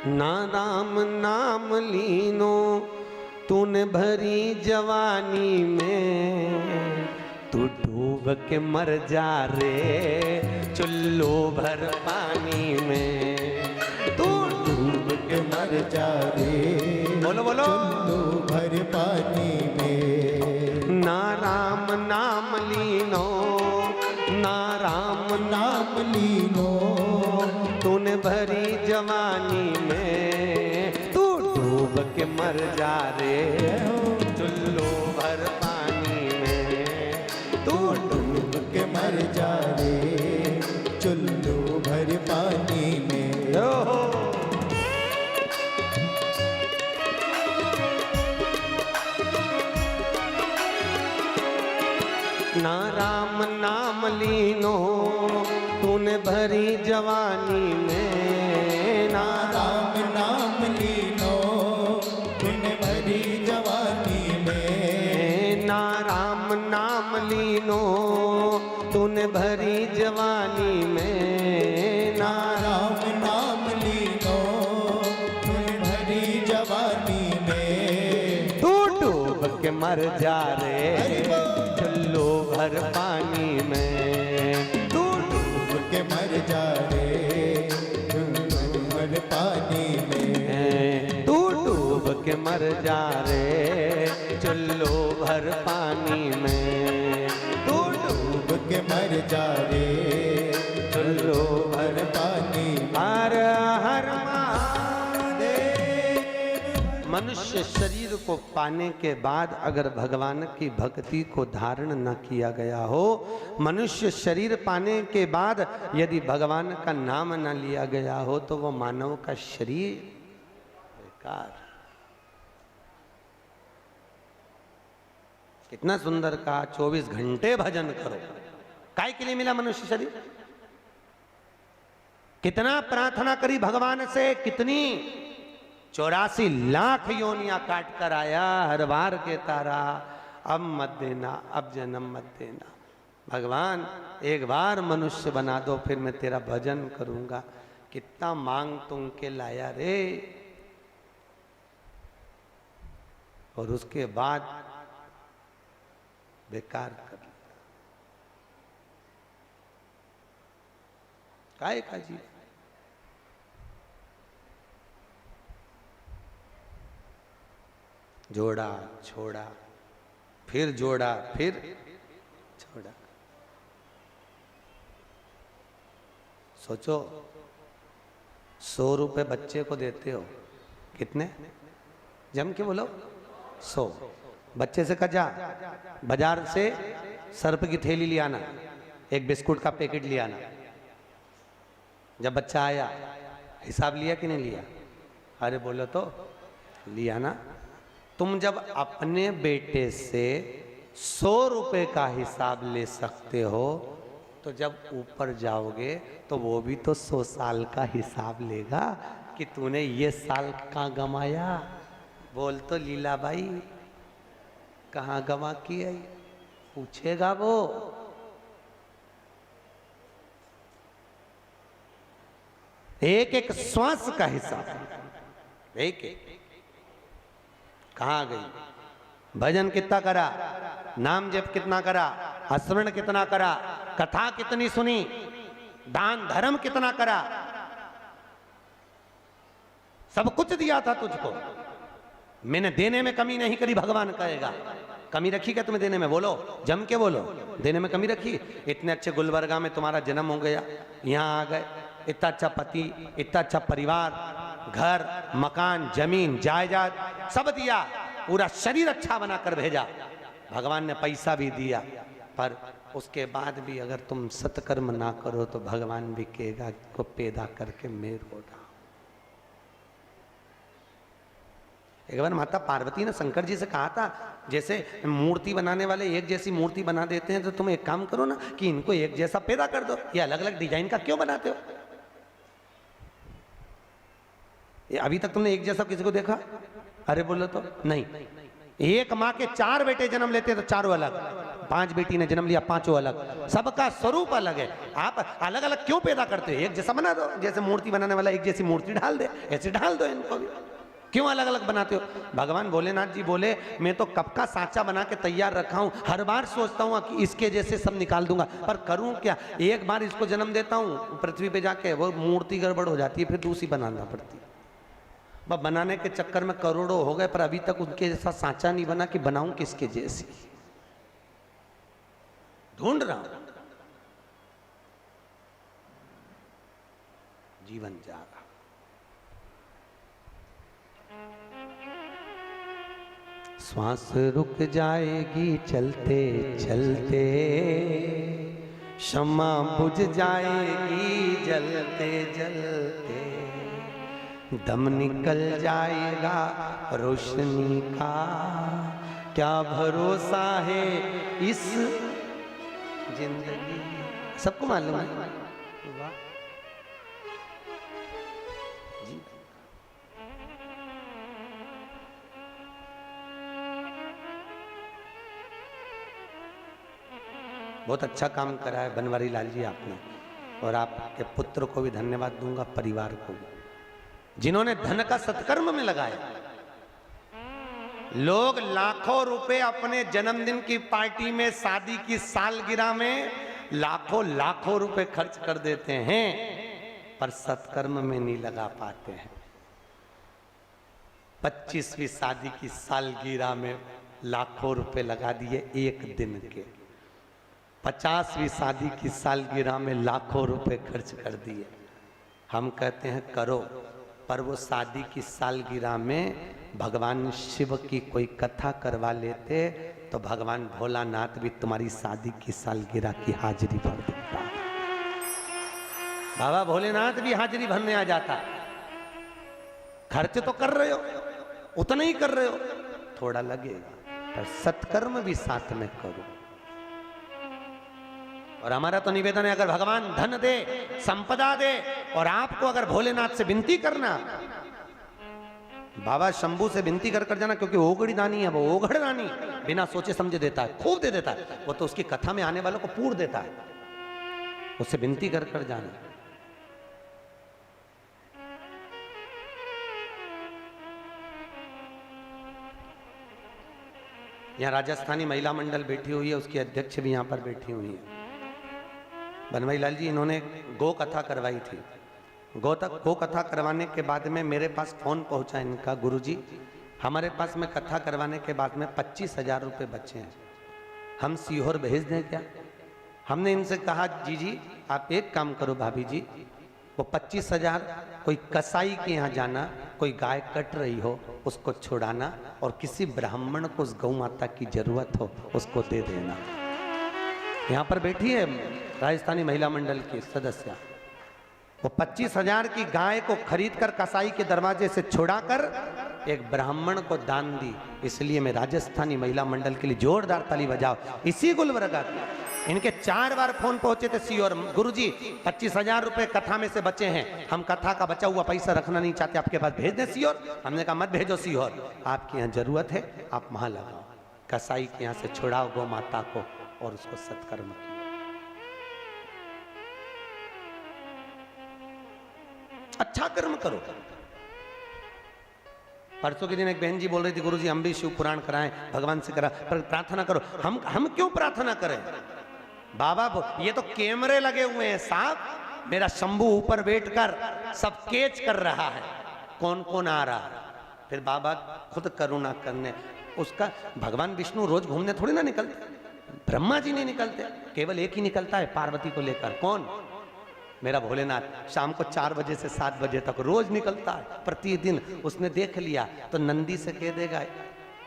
ना राम नाम लीनो, तूने भरी जवानी में, तू डूब के मर जा रे चुल्लू भर पानी में, तू डूब के मर जा रे, बोलो बोलो, चुल्लू भर पानी में। ना राम नाम लीनो, ना राम नाम लीनो, तूने भरी जवानी में, तू डूब के मर जा रे चुल्लू भर पानी में, तू डूब के मर जा रे चुल्लू भर पानी में। ना राम नाम लीनो, तूने भरी जवानी में, ना राम नाम लीनो, तूने भरी जवानी में। ना राम नाम लीनो, तूने भरी जवानी में, ना राम नाम लीनो, तूने भरी जवानी में। तू डूब के मर जा रे चुल्लू भर पानी में, तू डूब के मर जा रे चुल्लू भर पानी में। तू डूब के मर जा रे चुल्लू भर पानी में, तू डूब के मर जा रे चुल्लू भर पानी में। हर हर महादेव। मनुष्य शरीर को पाने के बाद अगर भगवान की भक्ति को धारण न किया गया हो, मनुष्य शरीर पाने के बाद यदि भगवान का नाम न लिया गया हो, तो वो मानव का शरीर बेकार। कितना सुंदर कहा, 24 घंटे भजन करो। काय के लिए मिला मनुष्य शरीर? कितना प्रार्थना करी भगवान से, कितनी 84 लाख योनियां काट कर आया, हर बार कहता रहा अब मत देना, अब जन्म मत देना। भगवान एक बार मनुष्य बना दो, फिर मैं तेरा भजन करूंगा। कितना मांग तुम के लाया रे। और उसके बाद बेकार कर लिया। काय का जी? जोड़ा छोड़ा, फिर जोड़ा, फिर छोड़ा। सोचो 100 रुपए बच्चे को देते हो, कितने? जम के बोलो 100। बच्चे से कहा जा बाजार से सर्फ की थैली ले आना, एक बिस्कुट का पैकेट ले आना। जब बच्चा आया हिसाब लिया कि नहीं लिया? अरे बोलो तो लिया ना। तुम जब अपने बेटे से 100 रुपए का हिसाब ले सकते हो, तो जब ऊपर जाओगे तो वो भी तो 100 साल का हिसाब लेगा। कि तूने ये साल कहाँ गमाया? बोल तो लीला भाई, कहाँ गमा किया? पूछेगा वो। एक एक श्वास का हिसाब, एक एक कहाँ गई? भजन कितना करा, नाम जप कितना करा, स्मरण कितना करा, कथा कितनी सुनी, दान धर्म कितना करा, सब कुछ दिया था तुझको, मैंने देने में कमी नहीं करी। भगवान कहेगा कमी रखी क्या तुम्हें देने में? बोलो, जम के बोलो, देने में कमी रखी? इतने अच्छे गुलबर्गा में तुम्हारा जन्म हो गया, यहाँ आ गए, इतना अच्छा पति, इतना अच्छा परिवार, घर मकान जमीन जायदाद सब दिया, पूरा शरीर अच्छा बनाकर भेजा, भगवान ने पैसा भी दिया, पर उसके बाद भी अगर तुम सत्कर्म ना करो तो भगवान भी कहेगा को पैदा करके मेरे हो। एक बार माता पार्वती ने शंकर जी से कहा था, जैसे मूर्ति बनाने वाले एक जैसी मूर्ति बना देते हैं, तो तुम एक काम करो ना कि इनको एक जैसा पैदा कर दो, ये अलग अलग डिजाइन का क्यों बनाते हो? ये अभी तक तुमने एक जैसा किसी को देखा? अरे बोलो तो नहीं। एक माँ के 4 बेटे जन्म लेते हैं तो चारों अलग, 5 बेटी ने जन्म लिया 5 अलग, सबका स्वरूप अलग है। आप अलग अलग क्यों पैदा करते हो? एक जैसा बना दो, जैसे मूर्ति बनाने वाला एक जैसी मूर्ति ढाल दे, ऐसे ढाल दो इनको भी, क्यों अलग अलग बनाते हो? भगवान भोलेनाथ जी बोले मैं तो कब का सांचा बना के तैयार रखा हूं, हर बार सोचता हूं कि इसके जैसे सब निकाल दूंगा, पर करूं क्या? एक बार इसको जन्म देता हूं, पृथ्वी पे जाके वो मूर्ति गड़बड़ हो जाती है, फिर दूसरी बनाना पड़ती है। बनाने के चक्कर में करोड़ों हो गए, पर अभी तक उनके जैसा सांचा नहीं बना कि बनाऊं किसके जैसी, ढूंढ रहा हूं, जीवन जा रहा। श्वास रुक जाएगी चलते चलते, शम्मा बुझ जाएगी जलते जलते, दम निकल जाएगा रोशनी का, क्या भरोसा है इस जिंदगी। सबको मालूम है जी। बहुत अच्छा काम करा है बनवारी लाल जी आपने, और आपके पुत्र को भी धन्यवाद दूंगा, परिवार को भी, जिन्होंने धन का सत्कर्म में लगाया। लोग लाखों रुपए अपने जन्मदिन की पार्टी में, शादी की सालगिरह में लाखों लाखों रुपए खर्च कर देते हैं, पर सत्कर्म में नहीं लगा पाते हैं। 25वीं शादी की सालगिरह में लाखों रुपए लगा दिए एक दिन के, 50वीं शादी की सालगिरह में लाखों रुपए खर्च कर दिए। हम कहते हैं करो, पर वो शादी की सालगिरह में भगवान शिव की कोई कथा करवा लेते तो भगवान भोलानाथ भी तुम्हारी शादी की सालगिरह की हाजिरी भर देता। बाबा भोलेनाथ भी हाजिरी भरने आ जाता। खर्च तो कर रहे हो, उतना ही कर रहे हो, थोड़ा लगेगा, पर सत्कर्म भी साथ में करो। और हमारा तो निवेदन है, अगर भगवान धन दे, संपदा दे, और आपको अगर भोलेनाथ से विनती करना, बाबा शंभू से विनती कर जाना, क्योंकि ओगड़ी दानी है वो, ओगड़ दानी बिना सोचे समझे देता है, खूब दे देता है वो, तो उसकी कथा में आने वालों को पूर देता है, उससे विनती कर जाना। यहाँ राजस्थानी महिला मंडल बैठी हुई है, उसकी अध्यक्ष भी यहाँ पर बैठी हुई है, बनवारी लाल जी। इन्होंने गो कथा करवाई थी। गो कथा करवाने के बाद में मेरे पास फोन पहुंचा इनका, गुरुजी हमारे पास में कथा करवाने के बाद में 25,000 रुपये बचे हैं, हम सीहोर भेज दें क्या? हमने इनसे कहा जी आप एक काम करो भाभी जी, वो 25,000 कोई कसाई के यहाँ जाना, कोई गाय कट रही हो उसको छुड़ाना, और किसी ब्राह्मण को उस गौ माता की जरूरत हो उसको दे देना। यहाँ पर बैठी है राजस्थानी महिला मंडल की सदस्य, वो 25,000 की गाय को खरीद कर कसाई के दरवाजे से छुड़ाकर एक ब्राह्मण को दान दी। इसलिए मैं राजस्थानी महिला मंडल के लिए जोरदार ताली बजाओ, इसी गुलबर्गा की इनके 4 बार फोन पहुंचे थे सीओर, गुरुजी 25,000 रुपए कथा में से बचे हैं, हम कथा का बचा हुआ पैसा रखना नहीं चाहते, आपके पास भेज दें सीओर। हमने कहा मत भेजो सीओर, आपके यहाँ जरूरत है, आप वहां लगाओ, कसाई के यहाँ से छुड़ाओ गौ माता को और उसको सत्कर्म किया। अच्छा कर्म करो। परसों के दिन एक बहन जी बोल रही थी, गुरुजी हम भी शिव पुराण कराएं, भगवान से करा, पर प्रार्थना करो। हम क्यों प्रार्थना करें बाबा? ये तो कैमरे लगे हुए हैं साहब, मेरा शंभू ऊपर बैठकर सब कैच कर रहा है कौन कौन आ रहा है। फिर बाबा खुद करुणा करने, उसका भगवान विष्णु रोज घूमने थोड़ी ना निकलते, ब्रह्मा जी नहीं निकलते, केवल एक ही निकलता है पार्वती को लेकर। कौन? मेरा भोलेनाथ। शाम को 4 बजे से 7 बजे तक रोज निकलता है प्रतिदिन। उसने देख लिया तो नंदी से कह देगा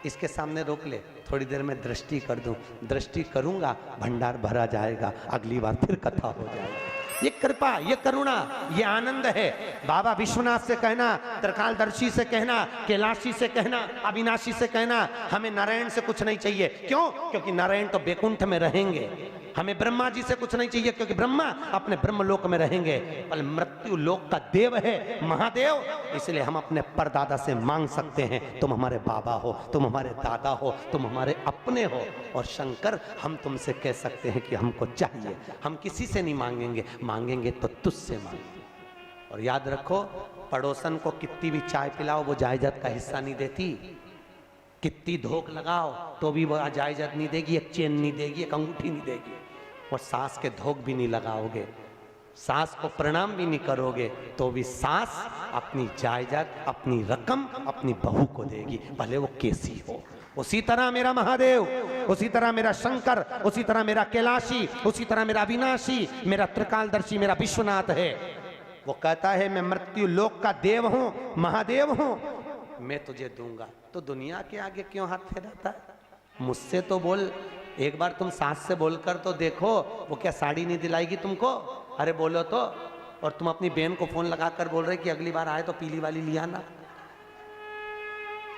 इसके सामने रोक ले, थोड़ी देर में दृष्टि कर दूं, दृष्टि करूंगा भंडार भरा जाएगा, अगली बार फिर कथा हो जाएगी। ये कृपा, ये करुणा, ये आनंद है। बाबा विश्वनाथ से कहना, त्रिकालदर्शी से कहना, कैलाशी से कहना, अविनाशी से कहना, हमें नारायण से कुछ नहीं चाहिए। क्यों? क्योंकि नारायण तो बैकुंठ में रहेंगे। हमें ब्रह्मा जी से कुछ नहीं चाहिए क्योंकि ब्रह्मा अपने ब्रह्मलोक में रहेंगे। पर मृत्यु लोक का देव है महादेव, इसलिए हम अपने परदादा से मांग सकते हैं, तुम हमारे बाबा हो, तुम हमारे दादा हो, तुम हमारे अपने हो। और शंकर हम तुमसे कह सकते हैं कि हमको चाहिए, हम किसी से नहीं मांगेंगे, मांगेंगे तो तुझसे मांगेंगे। और याद रखो, पड़ोसन को कितनी भी चाय पिलाओ वो जायदाद का हिस्सा नहीं देती, कितनी धोख लगाओ तो भी वो जायदाद नहीं देगी, एक चेन नहीं देगी, एक अंगूठी नहीं देगी। और सास के धोख भी नहीं लगाओगे, सास को प्रणाम भी नहीं करोगे तो भी सास अपनी जायदाद, अपनी रकम अपनी बहू को देगी, भले वो कैसी हो। उसी तरह मेरा महादेव, उसी तरह मेरा शंकर, उसी तरह मेरा कैलाशी, उसी तरह मेरा अविनाशी, मेरा त्रिकालदर्शी, मेरा विश्वनाथ है। वो कहता है मैं मृत्यु लोक का देव हूं, महादेव हूं, मैं तुझे दूंगा। तो दुनिया के आगे क्यों हाथ फैलाता है? मुझसे तो बोल, एक बार तुम सास से बोलकर तो देखो, वो क्या साड़ी नहीं दिलाएगी तुमको? अरे बोलो तो। और तुम अपनी बहन को फोन लगाकर बोल रहे कि अगली बार आए तो पीली वाली लिया ना।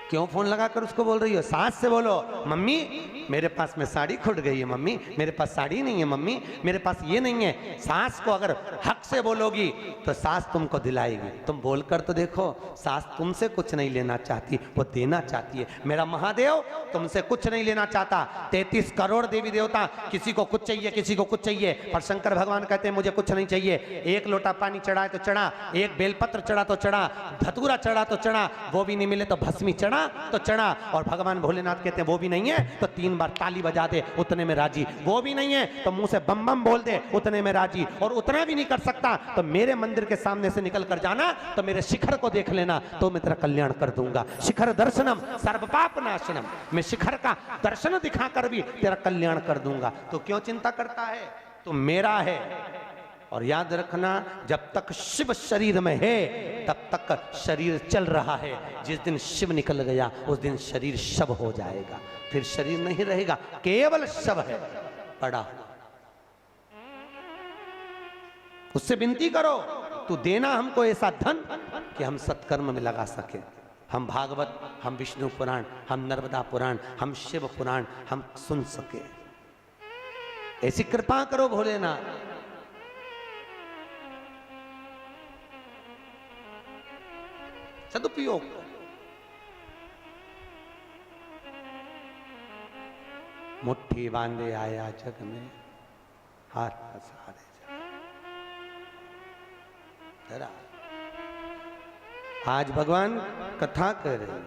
क्यों फोन लगाकर उसको बोल रही हो? सास से बोलो, मम्मी मेरे पास में साड़ी खुट गई है, मम्मी मेरे पास साड़ी नहीं है, मम्मी मेरे पास ये नहीं है। सास को अगर हक से बोलोगी तो सास तुमको दिलाएगी। तुम बोलकर तो देखो, सास तुमसे कुछ नहीं लेना चाहती, वो देना चाहती है। मेरा महादेव तुमसे कुछ नहीं लेना चाहता। 33 करोड़ देवी देवता, किसी को कुछ चाहिए, किसी को कुछ चाहिए, पर शंकर भगवान कहते हैं मुझे कुछ नहीं चाहिए। एक लोटा पानी चढ़ाए तो चढ़ा, एक बेलपत्र चढ़ा तो चढ़ा, धतूरा चढ़ा तो चढ़ा, वो भी नहीं मिले तो भस्मी चढ़ा तो चढ़ा। और भगवान भोलेनाथ कहते हैं वो भी नहीं है तो 3 बार ताली बजा दे, उतने में राजी। वो भी नहीं है तो मुंह से बम बम बोल दे, उतने में राजी। और उतना भी नहीं कर सकता तो मेरे मंदिर के सामने से निकल कर जाना, तो मेरे शिखर को देख लेना, तो मैं तेरा कल्याण कर दूंगा। शिखर दर्शनम सर्व पाप नाशनम, मैं शिखर का दर्शन दिखाकर भी तेरा कल्याण कर दूंगा। तो क्यों चिंता करता है? तो मेरा है। और याद रखना, जब तक शिव शरीर में है तब तक शरीर चल रहा है। जिस दिन शिव निकल गया उस दिन शरीर शव हो जाएगा, फिर शरीर नहीं रहेगा, केवल शव है पड़ा। उससे विनती करो, तू देना हमको ऐसा धन कि हम सत्कर्म में लगा सके। हम भागवत, हम विष्णु पुराण, हम नर्मदा पुराण, हम शिव पुराण हम सुन सके। ऐसी कृपा करो भोलेनाथ। सदुपयोग। मुट्ठी बांधे आया जग में, हाथ पसारे जरा। आज भगवान कथा कर रहे,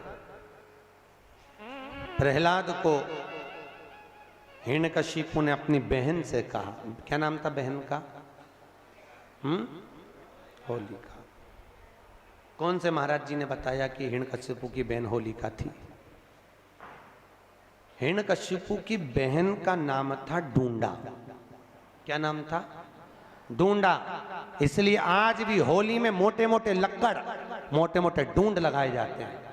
प्रहलाद को हिरण्यकशिपु ने अपनी बहन से कहा, क्या नाम था बहन का? होलिका। कौन से महाराज जी ने बताया कि हिरण्यकशिपु की बहन होलिका थी? हिरण्यकशिपु की बहन का नाम था डूंडा। क्या नाम था? डूंडा। इसलिए आज भी होली में मोटे मोटे लक्कड़, मोटे मोटे डूंड लगाए जाते हैं।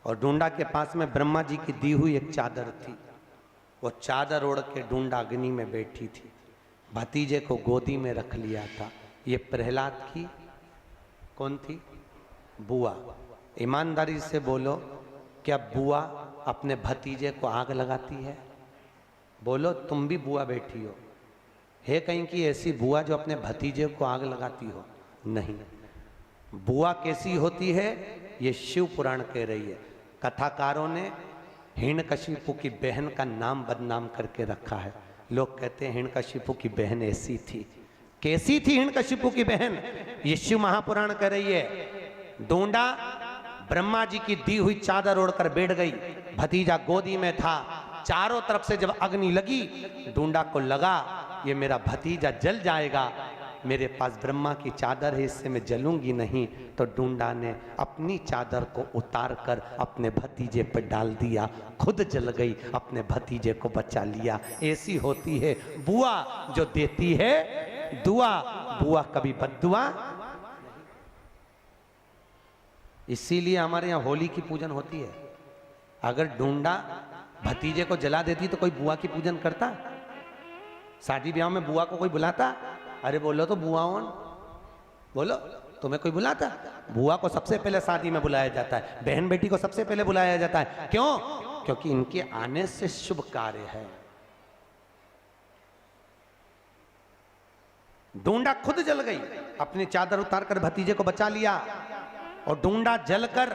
और डूंडा के पास में ब्रह्मा जी की दी हुई एक चादर थी। वो चादर ओढ़ के डूंडा अग्नि में बैठी थी, भतीजे को गोदी में रख लिया था। ये प्रहलाद की कौन थी? बुआ। ईमानदारी से बोलो, क्या बुआ अपने भतीजे को आग लगाती है? बोलो तुम भी बुआ बैठी हो, है कहीं की ऐसी बुआ जो अपने भतीजे को आग लगाती हो? नहीं। बुआ कैसी होती है ये शिव पुराण कह रही है। कथाकारों ने हिरण्यकशिपु की बहन का नाम बदनाम करके रखा है। लोग कहते हैं हिरण्यकशिपु की बहन ऐसी थी। कैसी थी हिरण्यकशिपु की बहन? ये शिव महापुराण कह रही है। डोंडा ब्रह्मा जी की दी हुई चादर ओढ़कर बैठ गई, भतीजा गोदी में था। चारों तरफ से जब अग्नि लगी, डोंडा को लगा ये मेरा भतीजा जल जाएगा, मेरे पास ब्रह्मा की चादर है, इससे मैं जलूंगी नहीं। तो डूंडा ने अपनी चादर को उतार कर अपने भतीजे पर डाल दिया, खुद जल गई, अपने भतीजे को बचा लिया। ऐसी होती है बुआ जो देती है दुआ। बुआ कभी बद्दुआ। इसीलिए हमारे यहाँ होली की पूजन होती है। अगर डूंडा भतीजे को जला देती तो कोई बुआ की पूजन करता? शादी ब्याह में बुआ को कोई बुलाता? अरे बोलो तो बुआओं, बोलो तुम्हें कोई बुलाता? बुआ को सबसे पहले शादी में बुलाया जाता है, बहन बेटी को सबसे पहले बुलाया जाता है। क्यों? क्योंकि इनके आने से शुभ कार्य है। डूंडा खुद जल गई, अपनी चादर उतार कर भतीजे को बचा लिया। और डूंडा जलकर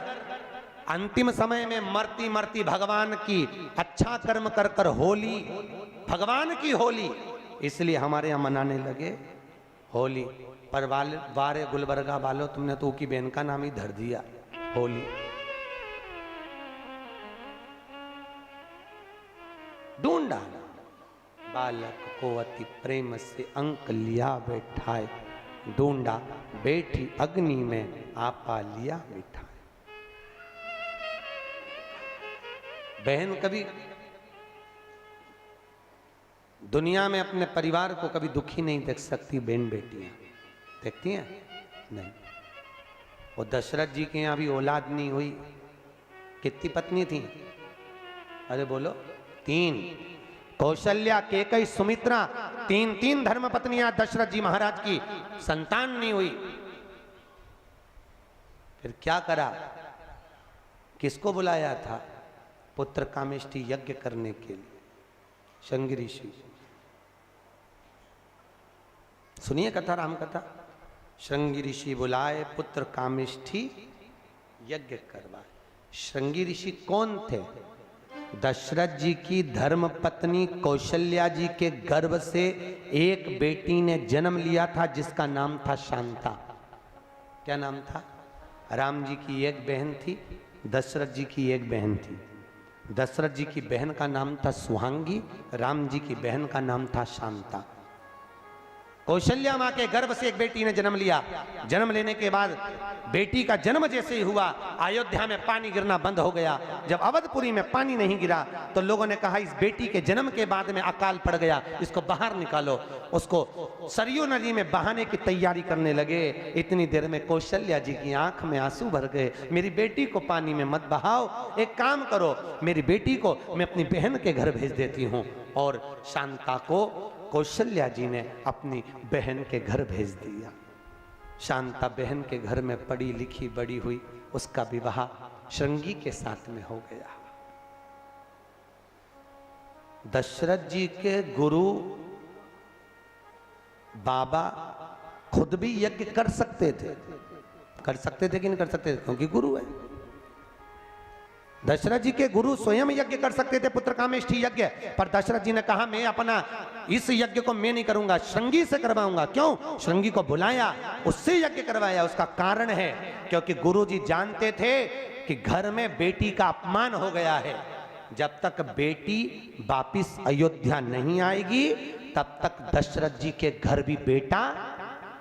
अंतिम समय में मरती मरती भगवान की अच्छा कर्म कर कर होली, भगवान की होली, इसलिए हमारे यहां मनाने लगे होली। पर वारे गुलबर्गा वालों, तुमने तो की बहन का नाम ही धर दिया होली। डूंडा बालक को अति प्रेम से अंक लिया बैठाए, डूंडा बैठी अग्नि में आपा लिया बैठाए। बहन कभी दुनिया में अपने परिवार को कभी दुखी नहीं देख सकती। बहन बेटियां देखती हैं? नहीं। वो दशरथ जी के यहाँ भी औलाद नहीं हुई। कितनी पत्नी थी? अरे बोलो, 3। कौशल्या, केकई, सुमित्रा, 3 धर्म पत्नियां दशरथ जी महाराज की, संतान नहीं हुई। फिर क्या करा? किसको बुलाया था? पुत्र कामेष्टि यज्ञ करने के लिए। शृंगी ऋषि, सुनिए कथा, राम कथा। शृंगी ऋषि बुलाए, पुत्र कामेष्टि यज्ञ करवाए। शृंगी ऋषि कौन थे? दशरथ जी की धर्म पत्नी कौशल्या जी के गर्भ से एक बेटी ने जन्म लिया था जिसका नाम था शांता। क्या नाम था? राम जी की एक बहन थी, दशरथ जी की एक बहन थी। दशरथ जी की बहन का नाम था सुहांगी, राम जी की बहन का नाम था शांता। कौशल्या मां के गर्भ से एक बेटी ने जन्म लिया। जन्म लेने के बाद बेटी का जन्म जैसे ही हुआ, अयोध्या में पानी गिरना बंद हो गया। जब अवधपुरी में पानी नहीं गिरा तो लोगों ने कहा इस बेटी के जन्म के बाद में अकाल पड़ गया, इसको बाहर निकालो। उसको सरयू नदी में बहाने की तैयारी करने लगे। इतनी देर में कौशल्या जी की आंख में आंसू भर गए। मेरी बेटी को पानी में मत बहाओ, एक काम करो, मेरी बेटी को मैं अपनी बहन के घर भेज देती हूँ। और शांता को कौशल्या जी ने अपनी बहन के घर भेज दिया। शांता बहन के घर में पढ़ी लिखी बड़ी हुई। उसका विवाह शृंगी के साथ में हो गया। दशरथ जी के गुरु बाबा खुद भी यज्ञ कर सकते थे। कर सकते थे कि नहीं कर सकते थे? क्योंकि गुरु है। दशरथ जी के गुरु स्वयं यज्ञ कर सकते थे, पुत्र कामेष्टि यज्ञ। पर दशरथ जी ने कहा मैं अपना इस यज्ञ को मैं नहीं करूंगा, श्रृंगी से करवाऊंगा। क्यों? श्रृंगी को बुलाया, उससे यज्ञ करवाया। उसका कारण है क्योंकि गुरुजी जानते थे कि घर में बेटी का अपमान हो गया है। जब तक बेटी वापिस अयोध्या नहीं आएगी तब तक दशरथ जी के घर भी बेटा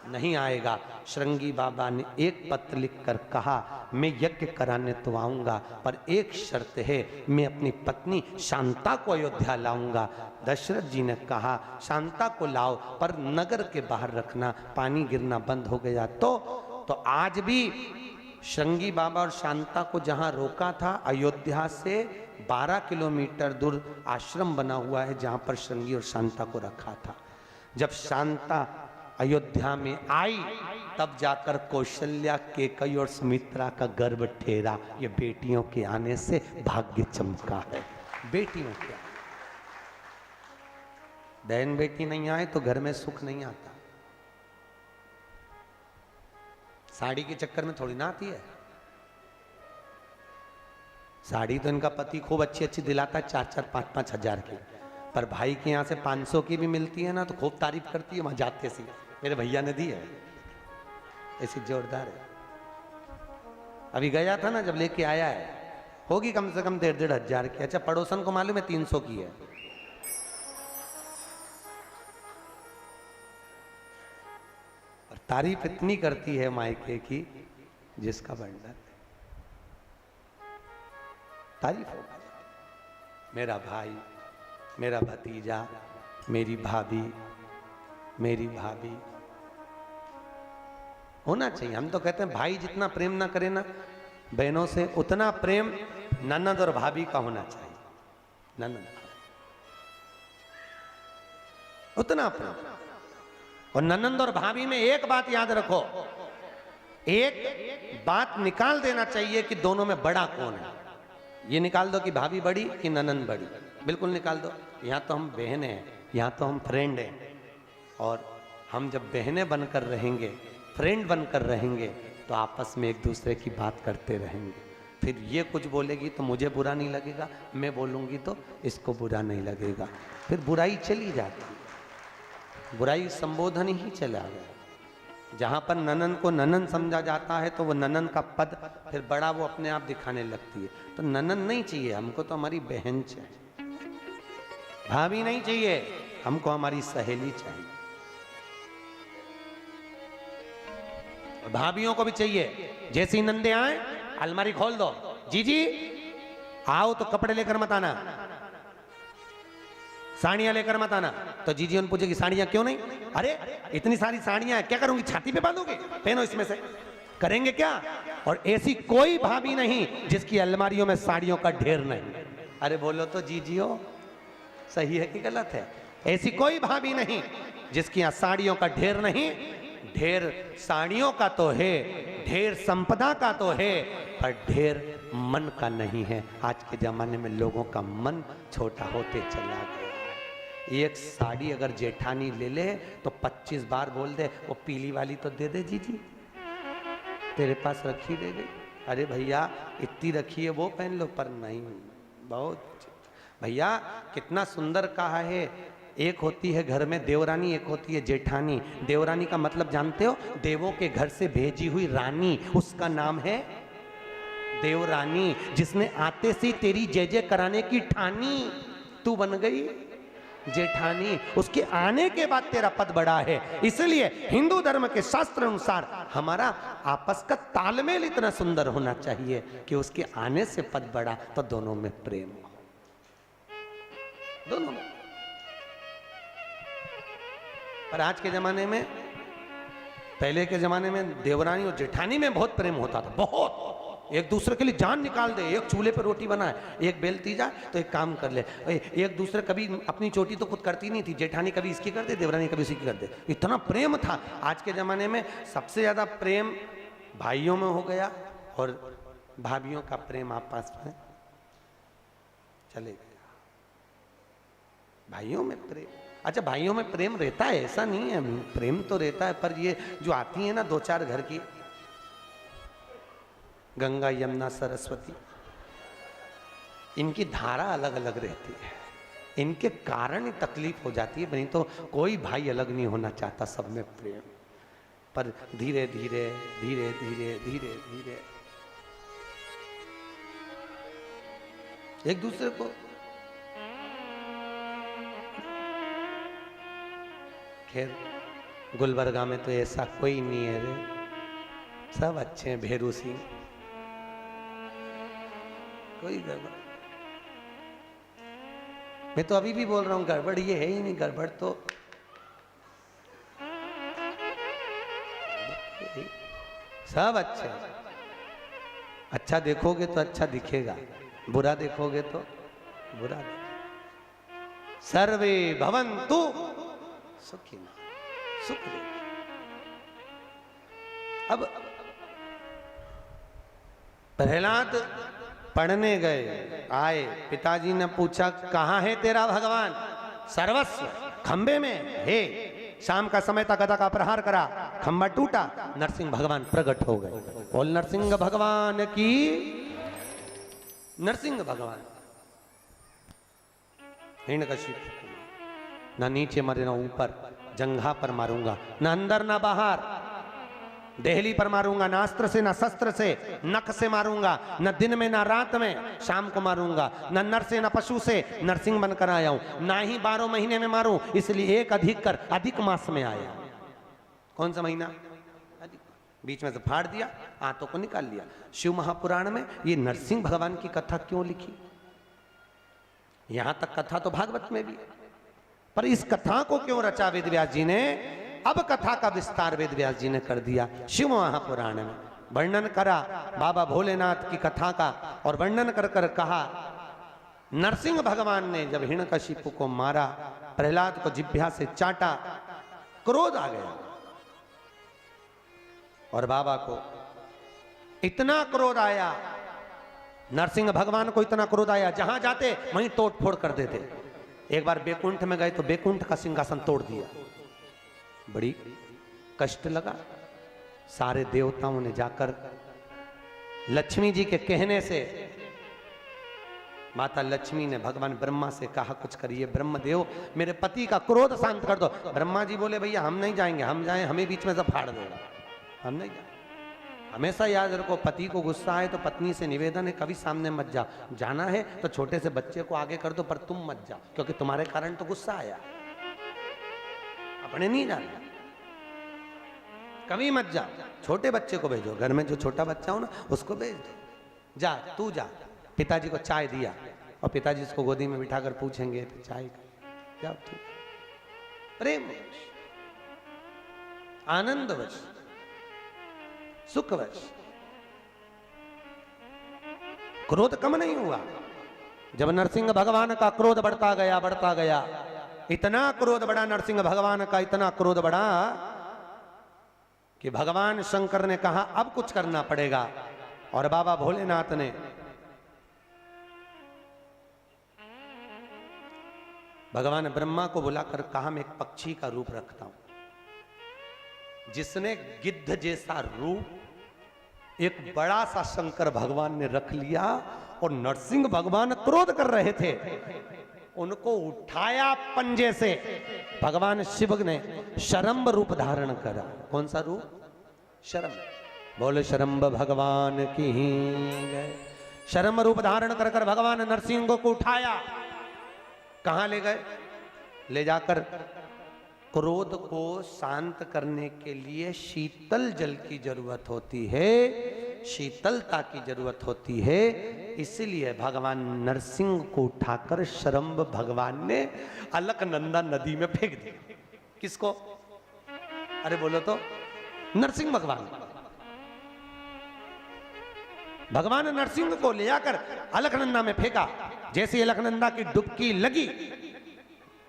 नहीं आएगा। श्रृंगी बाबा ने एक पत्र लिखकर कहा मैं यज्ञ कराने तो आऊंगा, पर एक शर्त है, मैं अपनी पत्नी शांता को अयोध्या लाऊंगा। दशरथ जी ने कहा शांता को लाओ, पर नगर के बाहर रखना, पानी गिरना बंद हो गया तो आज भी श्रृंगी बाबा और शांता को जहां रोका था, अयोध्या से 12 किलोमीटर दूर आश्रम बना हुआ है जहां पर श्रृंगी और शांता को रखा था। जब शांता अयोध्या में आई तब जाकर कौशल्या, केकई और सुमित्रा का गर्भ ठहरा। ये बेटियों के आने से भाग्य चमका है। बेटियों के बहन बेटी नहीं आए तो घर में सुख नहीं आता। साड़ी के चक्कर में थोड़ी ना आती है। साड़ी तो इनका पति खूब अच्छी अच्छी दिलाता है, 4-4, 5-5 हजार की, पर भाई के यहाँ से 500 की भी मिलती है ना तो खूब तारीफ करती है वहां जाते सी, मेरे भैया ने दी है, ऐसी जोरदार है। अभी गया था ना, जब लेके आया है, होगी कम से कम 1.5 हजार की। अच्छा, पड़ोसन को मालूम है 300 की है। और तारीफ इतनी करती है मायके की जिसका वर्णन तारीफ होगा। मेरा भाई, मेरा भतीजा, मेरी भाभी, मेरी भाभी होना चाहिए। हम तो कहते हैं भाई जितना प्रेम ना करे ना बहनों से, उतना प्रेम ननद और भाभी का होना चाहिए। ननद उतना प्रेम। और ननद और भाभी में एक बात याद रखो, एक बात निकाल देना चाहिए कि दोनों में बड़ा कौन है। ये निकाल दो कि भाभी बड़ी कि ननद बड़ी, बिल्कुल निकाल दो। यहाँ तो हम बहनें हैं, यहाँ तो हम फ्रेंड हैं। और हम जब बहनें बनकर रहेंगे, फ्रेंड बनकर रहेंगे, तो आपस में एक दूसरे की बात करते रहेंगे। फिर ये कुछ बोलेगी तो मुझे बुरा नहीं लगेगा, मैं बोलूँगी तो इसको बुरा नहीं लगेगा, फिर बुराई चली जाती, बुराई संबोधन ही चला गया। जहाँ पर ननन को ननन समझा जाता है तो वो ननन का पद फिर बड़ा वो अपने आप दिखाने लगती है। तो ननन नहीं चाहिए हमको, तो हमारी बहन चाहिए। भाभी नहीं चाहिए हमको, हमारी सहेली चाहिए। भाभियों को भी चाहिए, जैसी नंदे आए अलमारी खोल दो, जी आओ तो कपड़े लेकर मत आना, साड़ियां लेकर मत आना। तो जीजी उन पूछेगी साड़ियां क्यों नहीं? अरे इतनी सारी साड़ियां हैं, क्या करूंगी, छाती पे बांधोगे, पहनो इसमें से, करेंगे क्या? और ऐसी कोई भाभी नहीं जिसकी अलमारियों में साड़ियों का ढेर नहीं। अरे बोलो तो जीजियो, सही है कि गलत है? ऐसी कोई भाभी नहीं जिसकी यहां साड़ियों का ढेर नहीं। ढेर साड़ियों का तो है, ढेर संपदा का तो है, पर ढेर मन का नहीं है। आज के जमाने में लोगों का मन छोटा होते चला गया। एक साड़ी अगर जेठानी ले ले तो 25 बार बोल दे, वो पीली वाली तो दे दे जीजी, तेरे पास रखी दे गई। अरे भैया इतनी रखी है वो पहन लो, पर नहीं, बहुत भैया कितना सुंदर कहा है। एक होती है घर में देवरानी, एक होती है जेठानी। देवरानी का मतलब जानते हो? देवों के घर से भेजी हुई रानी, उसका नाम है देवरानी। जिसने आते से तेरी जय जय कराने की ठानी, तू बन गई जेठानी। उसके आने के बाद तेरा पद बड़ा है। इसलिए हिंदू धर्म के शास्त्र अनुसार हमारा आपस का तालमेल इतना सुंदर होना चाहिए कि उसके आने से पद बढ़ा, तो दोनों में प्रेम हो, दोनों में। पर आज के जमाने में, पहले के जमाने में देवरानी और जेठानी में बहुत प्रेम होता था, बहुत। एक दूसरे के लिए जान निकाल दे, एक चूल्हे पर रोटी बनाए, एक बेलती जाए तो एक काम कर ले। एक दूसरे कभी अपनी चोटी तो खुद करती नहीं थी, जेठानी कभी इसकी कर दे, देवरानी कभी इसकी कर दे, इतना प्रेम था। आज के ज़माने में सबसे ज़्यादा प्रेम भाइयों में हो गया, और भाभियों का प्रेम आपस में चले गया। भाइयों में प्रेम, अच्छा भाइयों में प्रेम रहता है, ऐसा नहीं है, प्रेम तो रहता है, पर ये जो आती है ना 2-4 घर की, गंगा यमुना सरस्वती, इनकी धारा अलग अलग रहती है, इनके कारण ही तकलीफ हो जाती है। नहीं तो कोई भाई अलग नहीं होना चाहता, सब में प्रेम। पर धीरे धीरे धीरे धीरे धीरे धीरे एक दूसरे को, खैर गुलबर्गा में तो ऐसा कोई नहीं है रे, सब अच्छे हैं। भेरू सिंह, कोई गड़बड़, मैं तो अभी भी बोल रहा हूं गड़बड़ ये है ही नहीं। गड़बड़ तो सब अच्छे, अच्छा देखोगे तो अच्छा दिखेगा, बुरा देखोगे तो बुरा। सर्वे भवन्तु सुखिनः, सुख दे। अब प्रहलाद पढ़ने गए, आए, पिताजी ने पूछा कहाँ है तेरा भगवान? सर्वस्व खंबे में, हे शाम का समय था, गदा का प्रहार करा, खंबा टूटा, नरसिंह भगवान प्रकट हो गए। बोल नरसिंह भगवान की। नरसिंह भगवान हिरण्यकशिपु ना नीचे मरे ना ऊपर, जंघा पर मारूंगा, ना अंदर ना बाहर, देहली पर मारूंगा, ना अस्त्र से ना शस्त्र से, नख से मारूंगा, न दिन में ना रात में, शाम को मारूंगा, न नर से ना पशु से, नरसिंह बनकर आया हूं, ना ही 12 महीने में मारूं, इसलिए एक अधिक कर अधिक मास में आया। कौन सा महीना? अधिक। बीच में से फाड़ दिया, आंतों को निकाल लिया। शिव महापुराण में ये नरसिंह भगवान की कथा क्यों लिखी? यहां तक कथा तो भागवत में भी है, पर इस कथा को क्यों रचा वेद व्यास जी ने? अब कथा का विस्तार वेद व्यास जी ने कर दिया शिव महापुराण में। वर्णन करा बाबा भोलेनाथ की कथा का, और वर्णन कर कर कहा नरसिंह भगवान ने जब हिरण्यकशिपु को मारा, प्रहलाद को जिह्वा से चाटा, क्रोध आ गया, और बाबा को इतना क्रोध आया, नरसिंह भगवान को इतना क्रोध आया, जहां जाते वहीं तोड़ फोड़ कर देते। एक बार बैकुंठ में गए तो बैकुंठ का सिंहासन तोड़ दिया, बड़ी कष्ट लगा। सारे देवताओं ने जाकर लक्ष्मी जी के कहने से, माता लक्ष्मी ने भगवान ब्रह्मा से कहा कुछ करिए ब्रह्मदेव, मेरे पति का क्रोध शांत कर दो। ब्रह्मा जी बोले भैया हम नहीं जाएंगे, हम जाएं हमें बीच में से फाड़ देगा, हम नहीं जाएंगे। हमेशा याद रखो, पति को गुस्सा आए तो पत्नी से निवेदन है कभी सामने मत जा, जाना है तो छोटे से बच्चे को आगे कर दो, पर तुम मत जाओ, क्योंकि तुम्हारे कारण तो गुस्सा आया, अपने नहीं जाना, कभी मत जाओ। छोटे बच्चे को भेजो, घर में जो छोटा बच्चा हो ना उसको भेज दो, जा तू जा। पिताजी को चाय दिया, और पिताजी उसको गोदी में बिठाकर पूछेंगे तो चाय जाओ तू। प्रेम आनंदवश सुखवश, क्रोध कम नहीं हुआ। जब नरसिंह भगवान का क्रोध बढ़ता गया, इतना क्रोध बढ़ा नरसिंह भगवान का, इतना क्रोध बढ़ा कि भगवान शंकर ने कहा अब कुछ करना पड़ेगा, और बाबा भोलेनाथ ने भगवान ब्रह्मा को बुलाकर कहा मैं एक पक्षी का रूप रखता हूं। जिसने गिद्ध जैसा रूप एक बड़ा सा शंकर भगवान ने रख लिया, और नरसिंह भगवान क्रोध कर रहे थे, उनको उठाया पंजे से। भगवान शिव ने शरम्भ रूप धारण करा। कौन सा रूप? शरम्भ। बोले शरम्भ भगवान की जय। शरम्भ रूप धारण कर कर भगवान नरसिंह को उठाया, कहां ले गए? ले जाकर क्रोध को शांत करने के लिए शीतल जल की जरूरत होती है, शीतलता की जरूरत होती है, इसलिए भगवान नरसिंह को उठाकर शरम्भ भगवान ने अलकनंदा नदी में फेंक दिया। किसको? अरे बोलो तो, नरसिंह भगवान। भगवान नरसिंह को ले जाकर अलकनंदा में फेंका। जैसे अलकनंदा की डुबकी लगी,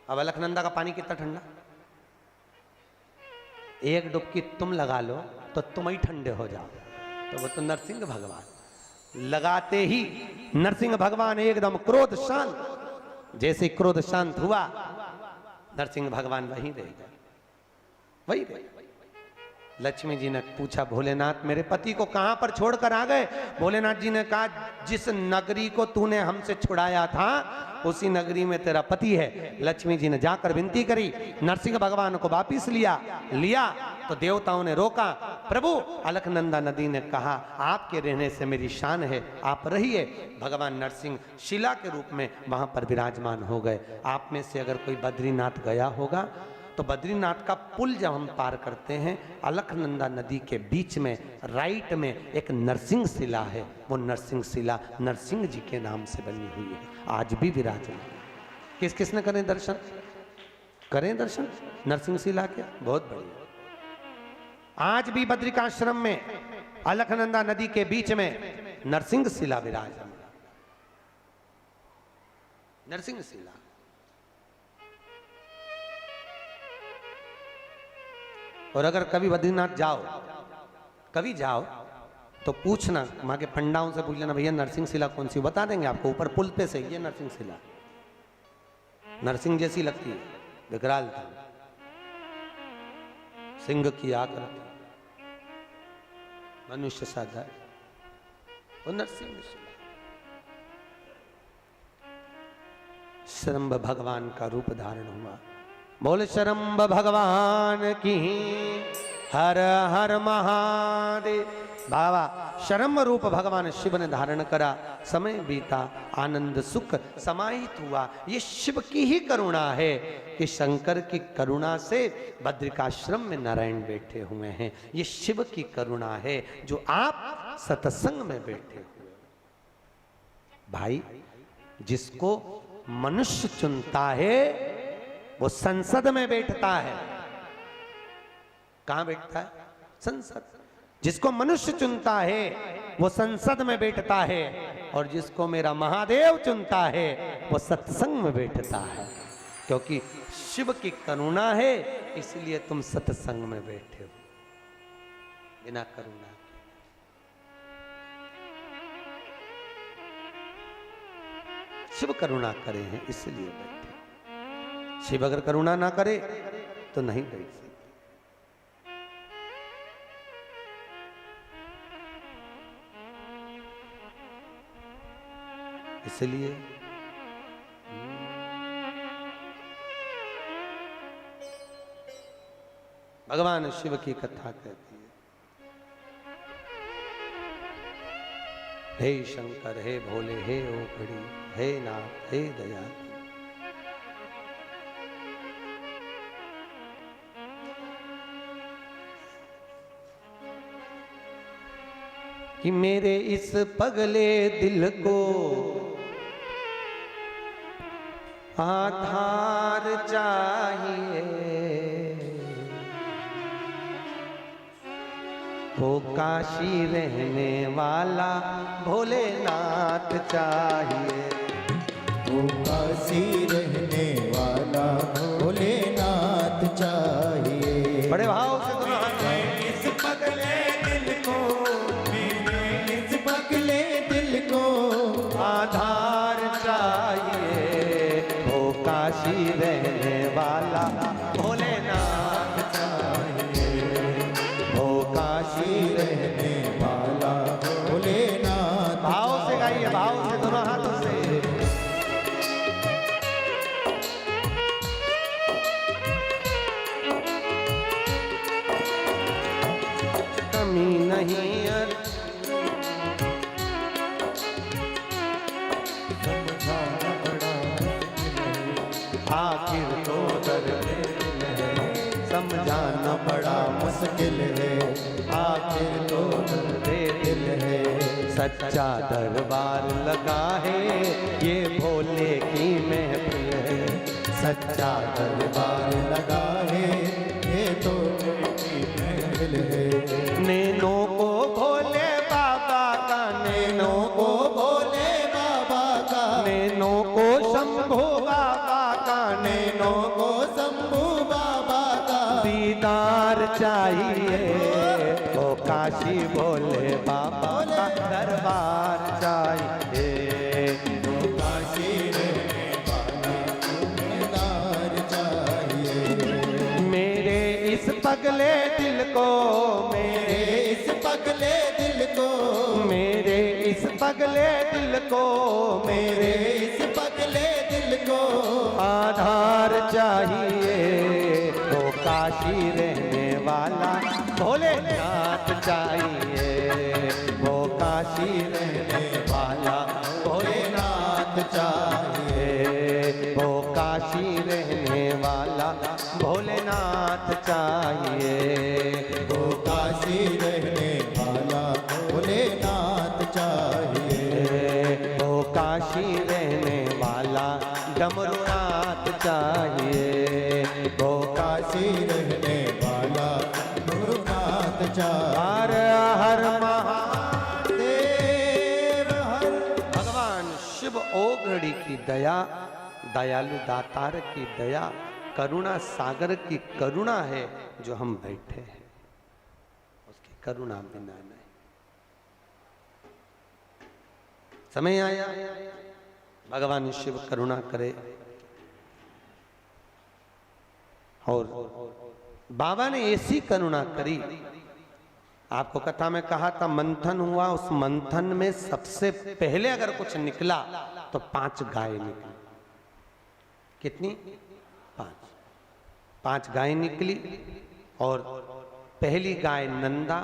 अब अलकनंदा का पानी कितना ठंडा, एक डुबकी तुम लगा लो तो तुम ही ठंडे हो जाओ। तो वो तो नरसिंह भगवान। लगाते ही नरसिंह भगवान एकदम क्रोध शांत। जैसे क्रोध शांत हुआ, नरसिंह भगवान वहीं रह गए, वहीं रह गए। लक्ष्मी जी ने पूछा भोलेनाथ मेरे पति को कहां पर छोड़कर आ गए? भोलेनाथ जी ने कहा जिस नगरी को तूने हमसे छुड़ाया था उसी नगरी में तेरा पति है। लक्ष्मी जी ने जाकर विनती करी, नरसिंह भगवान को वापिस लिया तो देवताओं ने रोका। प्रभु अलकनंदा नदी ने कहा आपके रहने से मेरी शान है, आप रहिए। भगवान नरसिंह शिला के रूप में वहां पर विराजमान हो गए। आप में से अगर कोई बद्रीनाथ गया होगा तो बद्रीनाथ का पुल जब हम पार करते हैं, अलकनंदा नदी के बीच में राइट में एक नरसिंह शिला है। वो नरसिंह शिला नरसिंह जी के नाम से बनी हुई है, आज भी विराजमान। किस किस ने करें दर्शन? करें दर्शन नरसिंह शिला के, बहुत बढ़िया। आज भी बद्रिकाश्रम में अलकनंदा नदी के बीच में नरसिंह शिला विराजमान। नरसिंह शिला और अगर कभी बद्रीनाथ कभी जाओ तो पूछना, वहां के पंडाओं से पूछ लेना भैया नरसिंह शिला कौन सी, बता देंगे आपको। ऊपर पुल पे से ये नरसिंह शिला नरसिंह जैसी लगती है, विकराल था, सिंह की आकृति, मनुष्य सा धर, वो नरसिंह शरम्भ भगवान का रूप धारण हुआ। बोल शरम्भ भगवान की हर हर महादेव। बाबा शरम्भ रूप भगवान शिव ने धारण करा, समय बीता, आनंद सुख समाहित हुआ। ये शिव की ही करुणा है कि शंकर की करुणा से बद्रिकाश्रम में नारायण बैठे हुए हैं। ये शिव की करुणा है जो आप सत्संग में बैठे हुए। भाई जिसको मनुष्य चुनता है वो संसद में बैठता है। कहां बैठता है? संसद। जिसको मनुष्य चुनता है वो संसद में बैठता है, और जिसको मेरा महादेव चुनता है वो सत्संग में बैठता है। क्योंकि शिव की करुणा है इसलिए तुम सत्संग में बैठे हो। बिना करुणा शिव करुणा करे हैं इसलिए बैठे। शिव अगर करुणा ना करे तो नहीं बैठ सकते। इसलिए भगवान शिव की कथा कहती है, हे शंकर, हे भोले, हे ओखड़ी, हे नाथ, हे दयाल। कि मेरे इस पगले दिल को आधार चाहिए, वो काशी रहने वाला भोलेनाथ चाहिए। वो काशी रहने वाला भोलेनाथ चाहिए। बड़े भाव से दोनों हाथ मेरे इस पगले दिल को, मेरे इस पगले दिल को आधार चाहिए, वो काशी रहने वाला भोलेनाथ चाहिए। वो काशी रहने वाला भोलेनाथ। भाव से गाइए, भाव से दोनों हाथों से। कमी नहीं समझाना बड़ा आखिर तो दर्द है, समझाना बड़ा मुश्किल है, आखिर तो दर्द दिल है। सच्चा दरबार लगा है ये भोले की महफिल है। सच्चा दरबार लगा है ये तो की महफिल है। नैनों को भोले बाबा का, नैनों को भोले बाबा का, नैनों को शंभू बाबा का, नैनों को शंभू बाबा का दीदार चाहिए, वो काशी भोले बाबा का दरबार चाहिए। वो काशी रहने वाला भोलेनाथ चाहिए। मेरे इस पगले दिल को, मेरे इस पगले दिल को, मेरे इस पगले दिल को, मेरे इस पगले दिल को आधार चाहिए, वो काशी रहने वाला भोलेनाथ चाहिए। वो काशी रहने वाला भोलेनाथ चाहिए। वो काशी रहने वाला भोलेनाथ चाहिए। वो काशी रहने वाला भोलेनाथ चाहिए। वो काशी रहने वाला डमरूनाथ चाहिए। वो काशी रहने वाला गुरुनाथ हर चाहिए। हर महादेव हर। भगवान शिव ओघड़ी की दया, दयालु दातार की दया, करुणा सागर की करुणा है जो हम बैठे हैं। उसकी करुणा बिना नहीं। समय आया भगवान शिव करुणा करे। और बाबा ने ऐसी करुणा करी, आपको कथा में कहा था मंथन हुआ, उस मंथन में सबसे पहले अगर कुछ निकला तो 5 गाय निकली। कितनी? 5 गाय निकली। और पहली गाय नंदा,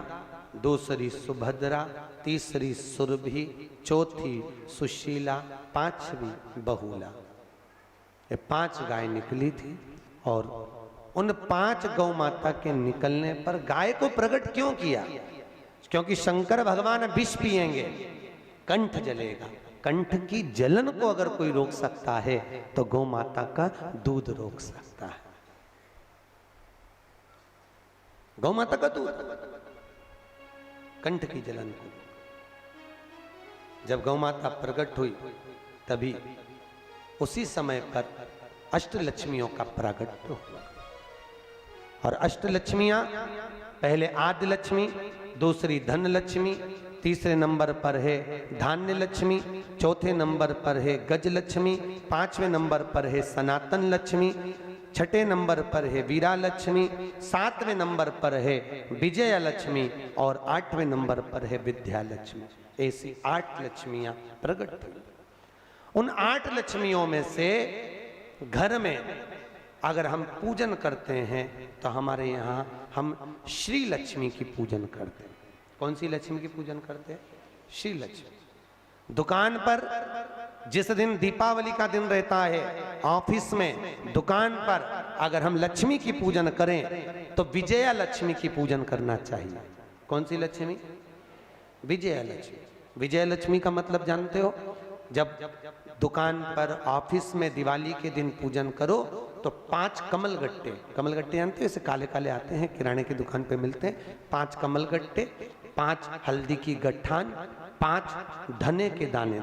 दूसरी सुभद्रा, तीसरी सुरभि, चौथी सुशीला, 5वीं बहुला। ये 5 गाय निकली थी। और उन 5 गौ माता के निकलने पर गाय को प्रकट क्यों किया? क्योंकि शंकर भगवान विष पिएंगे, कंठ जलेगा। कंठ की जलन को अगर कोई रोक सकता है तो गौ माता का दूध रोक सकता है। गौ माता का दूध कंठ की जलन को। जब गौ माता प्रकट हुई तभी उसी समय पर अष्टलक्ष्मियों का प्रागट्य हुआ। और अष्टलक्ष्मियां, पहले आदि लक्ष्मी, दूसरी धन लक्ष्मी, तीसरे नंबर पर है धान्य लक्ष्मी, चौथे नंबर पर है गज लक्ष्मी, 5वें नंबर पर है सनातन लक्ष्मी, 6ठे नंबर पर है वीरा लक्ष्मी, 7वें नंबर पर है विजया लक्ष्मी और 8वें नंबर पर है विद्या लक्ष्मी। ऐसी 8 लक्ष्मियां प्रकट हुई। उन 8 लक्ष्मियों में से घर में अगर हम पूजन करते हैं तो हमारे यहाँ हम श्री लक्ष्मी की पूजन करते हैं। कौन सी लक्ष्मी की पूजन करते हैं? श्री लक्ष्मी। दुकान पर जिस दिन दीपावली का दिन रहता है, ऑफिस में, दुकान पर अगर हम लक्ष्मी की पूजन करें तो विजया लक्ष्मी की पूजन करना चाहिए। कौन सी लक्ष्मी? विजया लक्ष्मी। विजया लक्ष्मी का मतलब जानते हो? जब दुकान पर, ऑफिस में दिवाली के दिन पूजन करो तो 5 कमलगट्टे, कमलगट्टे जानते हो? ऐसे काले काले आते हैं, किराने की दुकान पे मिलते हैं। 5 कमलगट्टे, 5 हल्दी की गट्ठान, 5 धने के दाने,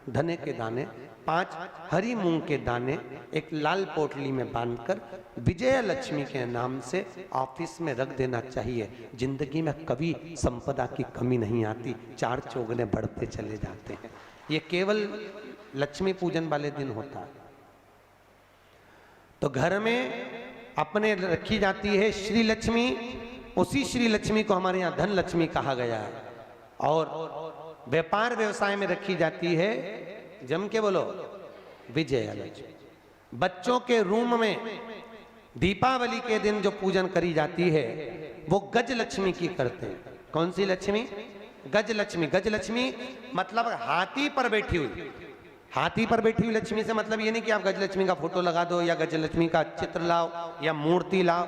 धने के दाने, 5 हरी मूंग के दाने एक लाल पोटली में बांधकर विजया लक्ष्मी के नाम से ऑफिस में रख देना चाहिए। जिंदगी में कभी संपदा की कमी नहीं आती, 4 चौगुने बढ़ते चले जाते हैं। ये केवल लक्ष्मी पूजन वाले दिन होता है। तो घर में अपने रखी जाती है श्री लक्ष्मी। उसी श्री लक्ष्मी को हमारे यहाँ धन लक्ष्मी कहा गया है। और व्यापार व्यवसाय में रखी जाती है, जम के बोलो, विजया लक्ष्मी। बच्चों के रूम में दीपावली के दिन जो पूजन करी जाती है वो गज लक्ष्मी की करते हैं। कौन सी लक्ष्मी? गज लक्ष्मी। गज लक्ष्मी मतलब हाथी पर बैठी हुई। हाथी पर बैठी हुई लक्ष्मी से मतलब ये नहीं कि आप गजलक्ष्मी का फोटो लगा दो या गजलक्ष्मी का चित्र लाओ या मूर्ति लाओ।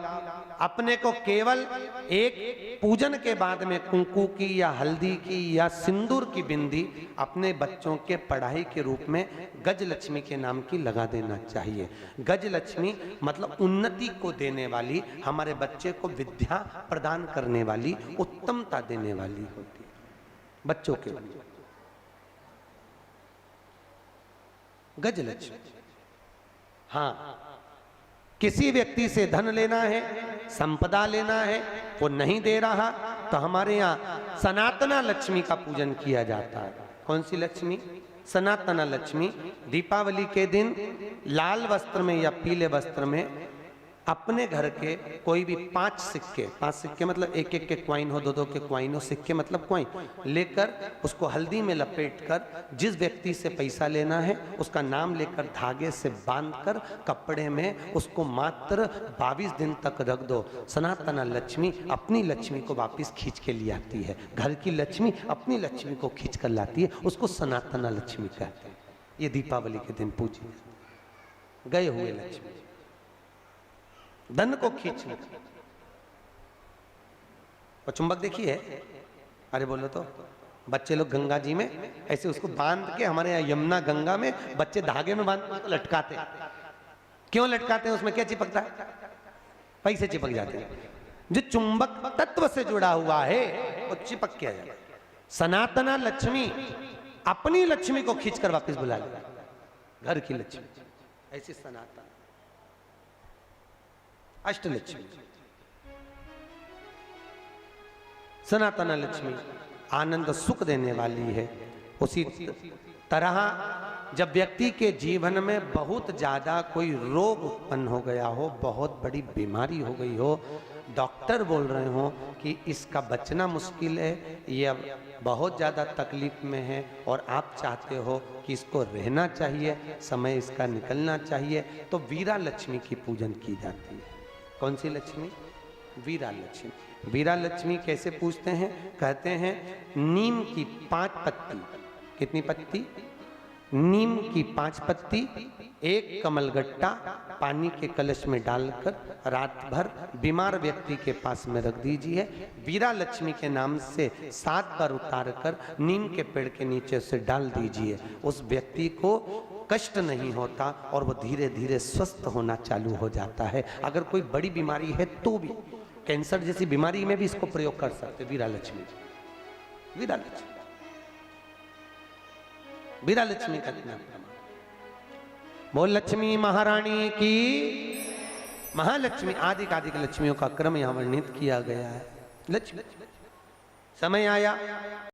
अपने को केवल एक पूजन के बाद में कुंकू की या हल्दी की या सिंदूर की बिंदी अपने बच्चों के पढ़ाई के रूप में गजलक्ष्मी के नाम की लगा देना चाहिए। गजलक्ष्मी मतलब उन्नति को देने वाली, हमारे बच्चे को विद्या प्रदान करने वाली, उत्तमता देने वाली होती है बच्चों के लिए। गजलक्ष्मी। हाँ, किसी व्यक्ति से धन लेना है, संपदा लेना है, वो नहीं दे रहा तो हमारे यहाँ सनातना लक्ष्मी का पूजन किया जाता है। कौन सी लक्ष्मी? सनातना लक्ष्मी। दीपावली के दिन लाल वस्त्र में या पीले वस्त्र में अपने घर के कोई भी 5 सिक्के मतलब एक एक के क्वाइन हो, 2-2 के क्वाइन हो, सिक्के मतलब क्वाइन, लेकर उसको हल्दी में लपेटकर जिस व्यक्ति से पैसा लेना है उसका नाम लेकर धागे से बांधकर कपड़े में उसको मात्र 22 दिन तक रख दो। सनातना लक्ष्मी अपनी लक्ष्मी को वापस खींच के ले आती है। घर की लक्ष्मी अपनी लक्ष्मी को खींच कर लाती है, उसको सनातना लक्ष्मी कहते हैं। ये दीपावली के दिन पूजी गए हुए लक्ष्मी, धन को खींचने। और चुंबक देखिए, अरे बोलो तो, बच्चे लोग गंगा जी में ऐसे उसको बांध के, हमारे यहाँ यमुना गंगा में बच्चे धागे में बांध के लटकाते हैं। क्यों लटकाते हैं? उसमें क्या चिपकता है? पैसे चिपक जाते हैं। जो चुंबक तत्व से जुड़ा हुआ है वो चिपक के आ जाता है। सनातना लक्ष्मी अपनी लक्ष्मी को खींचकर वापस बुला लेगा, घर की लक्ष्मी। ऐसी सनातन अष्टलक्ष्मी। सनातना लक्ष्मी आनंद सुख देने वाली है। उसी तरह जब व्यक्ति के जीवन में बहुत ज़्यादा कोई रोग उत्पन्न हो गया हो, बहुत बड़ी बीमारी हो गई हो, डॉक्टर बोल रहे हो कि इसका बचना मुश्किल है, ये अब बहुत ज़्यादा तकलीफ में है और आप चाहते हो कि इसको रहना चाहिए, समय इसका निकलना चाहिए, तो वीरा लक्ष्मी की पूजन की जाती है। कौन सी लक्ष्मी? वीरा लक्ष्मी। वीरा लक्ष्मी कैसे पूजते हैं? कहते हैं नीम की 5 पत्ती, कितनी पत्ती? नीम की 5 पत्ती, एक कमलगट्टा पानी के कलश में डालकर रात भर बीमार व्यक्ति के पास में रख दीजिए। वीरा लक्ष्मी के नाम से 7 बार उतार कर नीम के पेड़ के नीचे उसे डाल दीजिए। उस व्यक्ति को कष्ट नहीं होता और वो धीरे धीरे स्वस्थ होना चालू हो जाता है। अगर कोई बड़ी बीमारी है तो भी, कैंसर जैसी बीमारी में भी इसको प्रयोग कर सकते। वीरा लक्ष्मी, वीरा लक्ष्मी, वीरा लक्ष्मी का नाम। बोल लक्ष्मी महारानी की। महालक्ष्मी आदि कादिक लक्ष्मियों का क्रम यहां वर्णित किया गया है। लक्ष्मी समय आया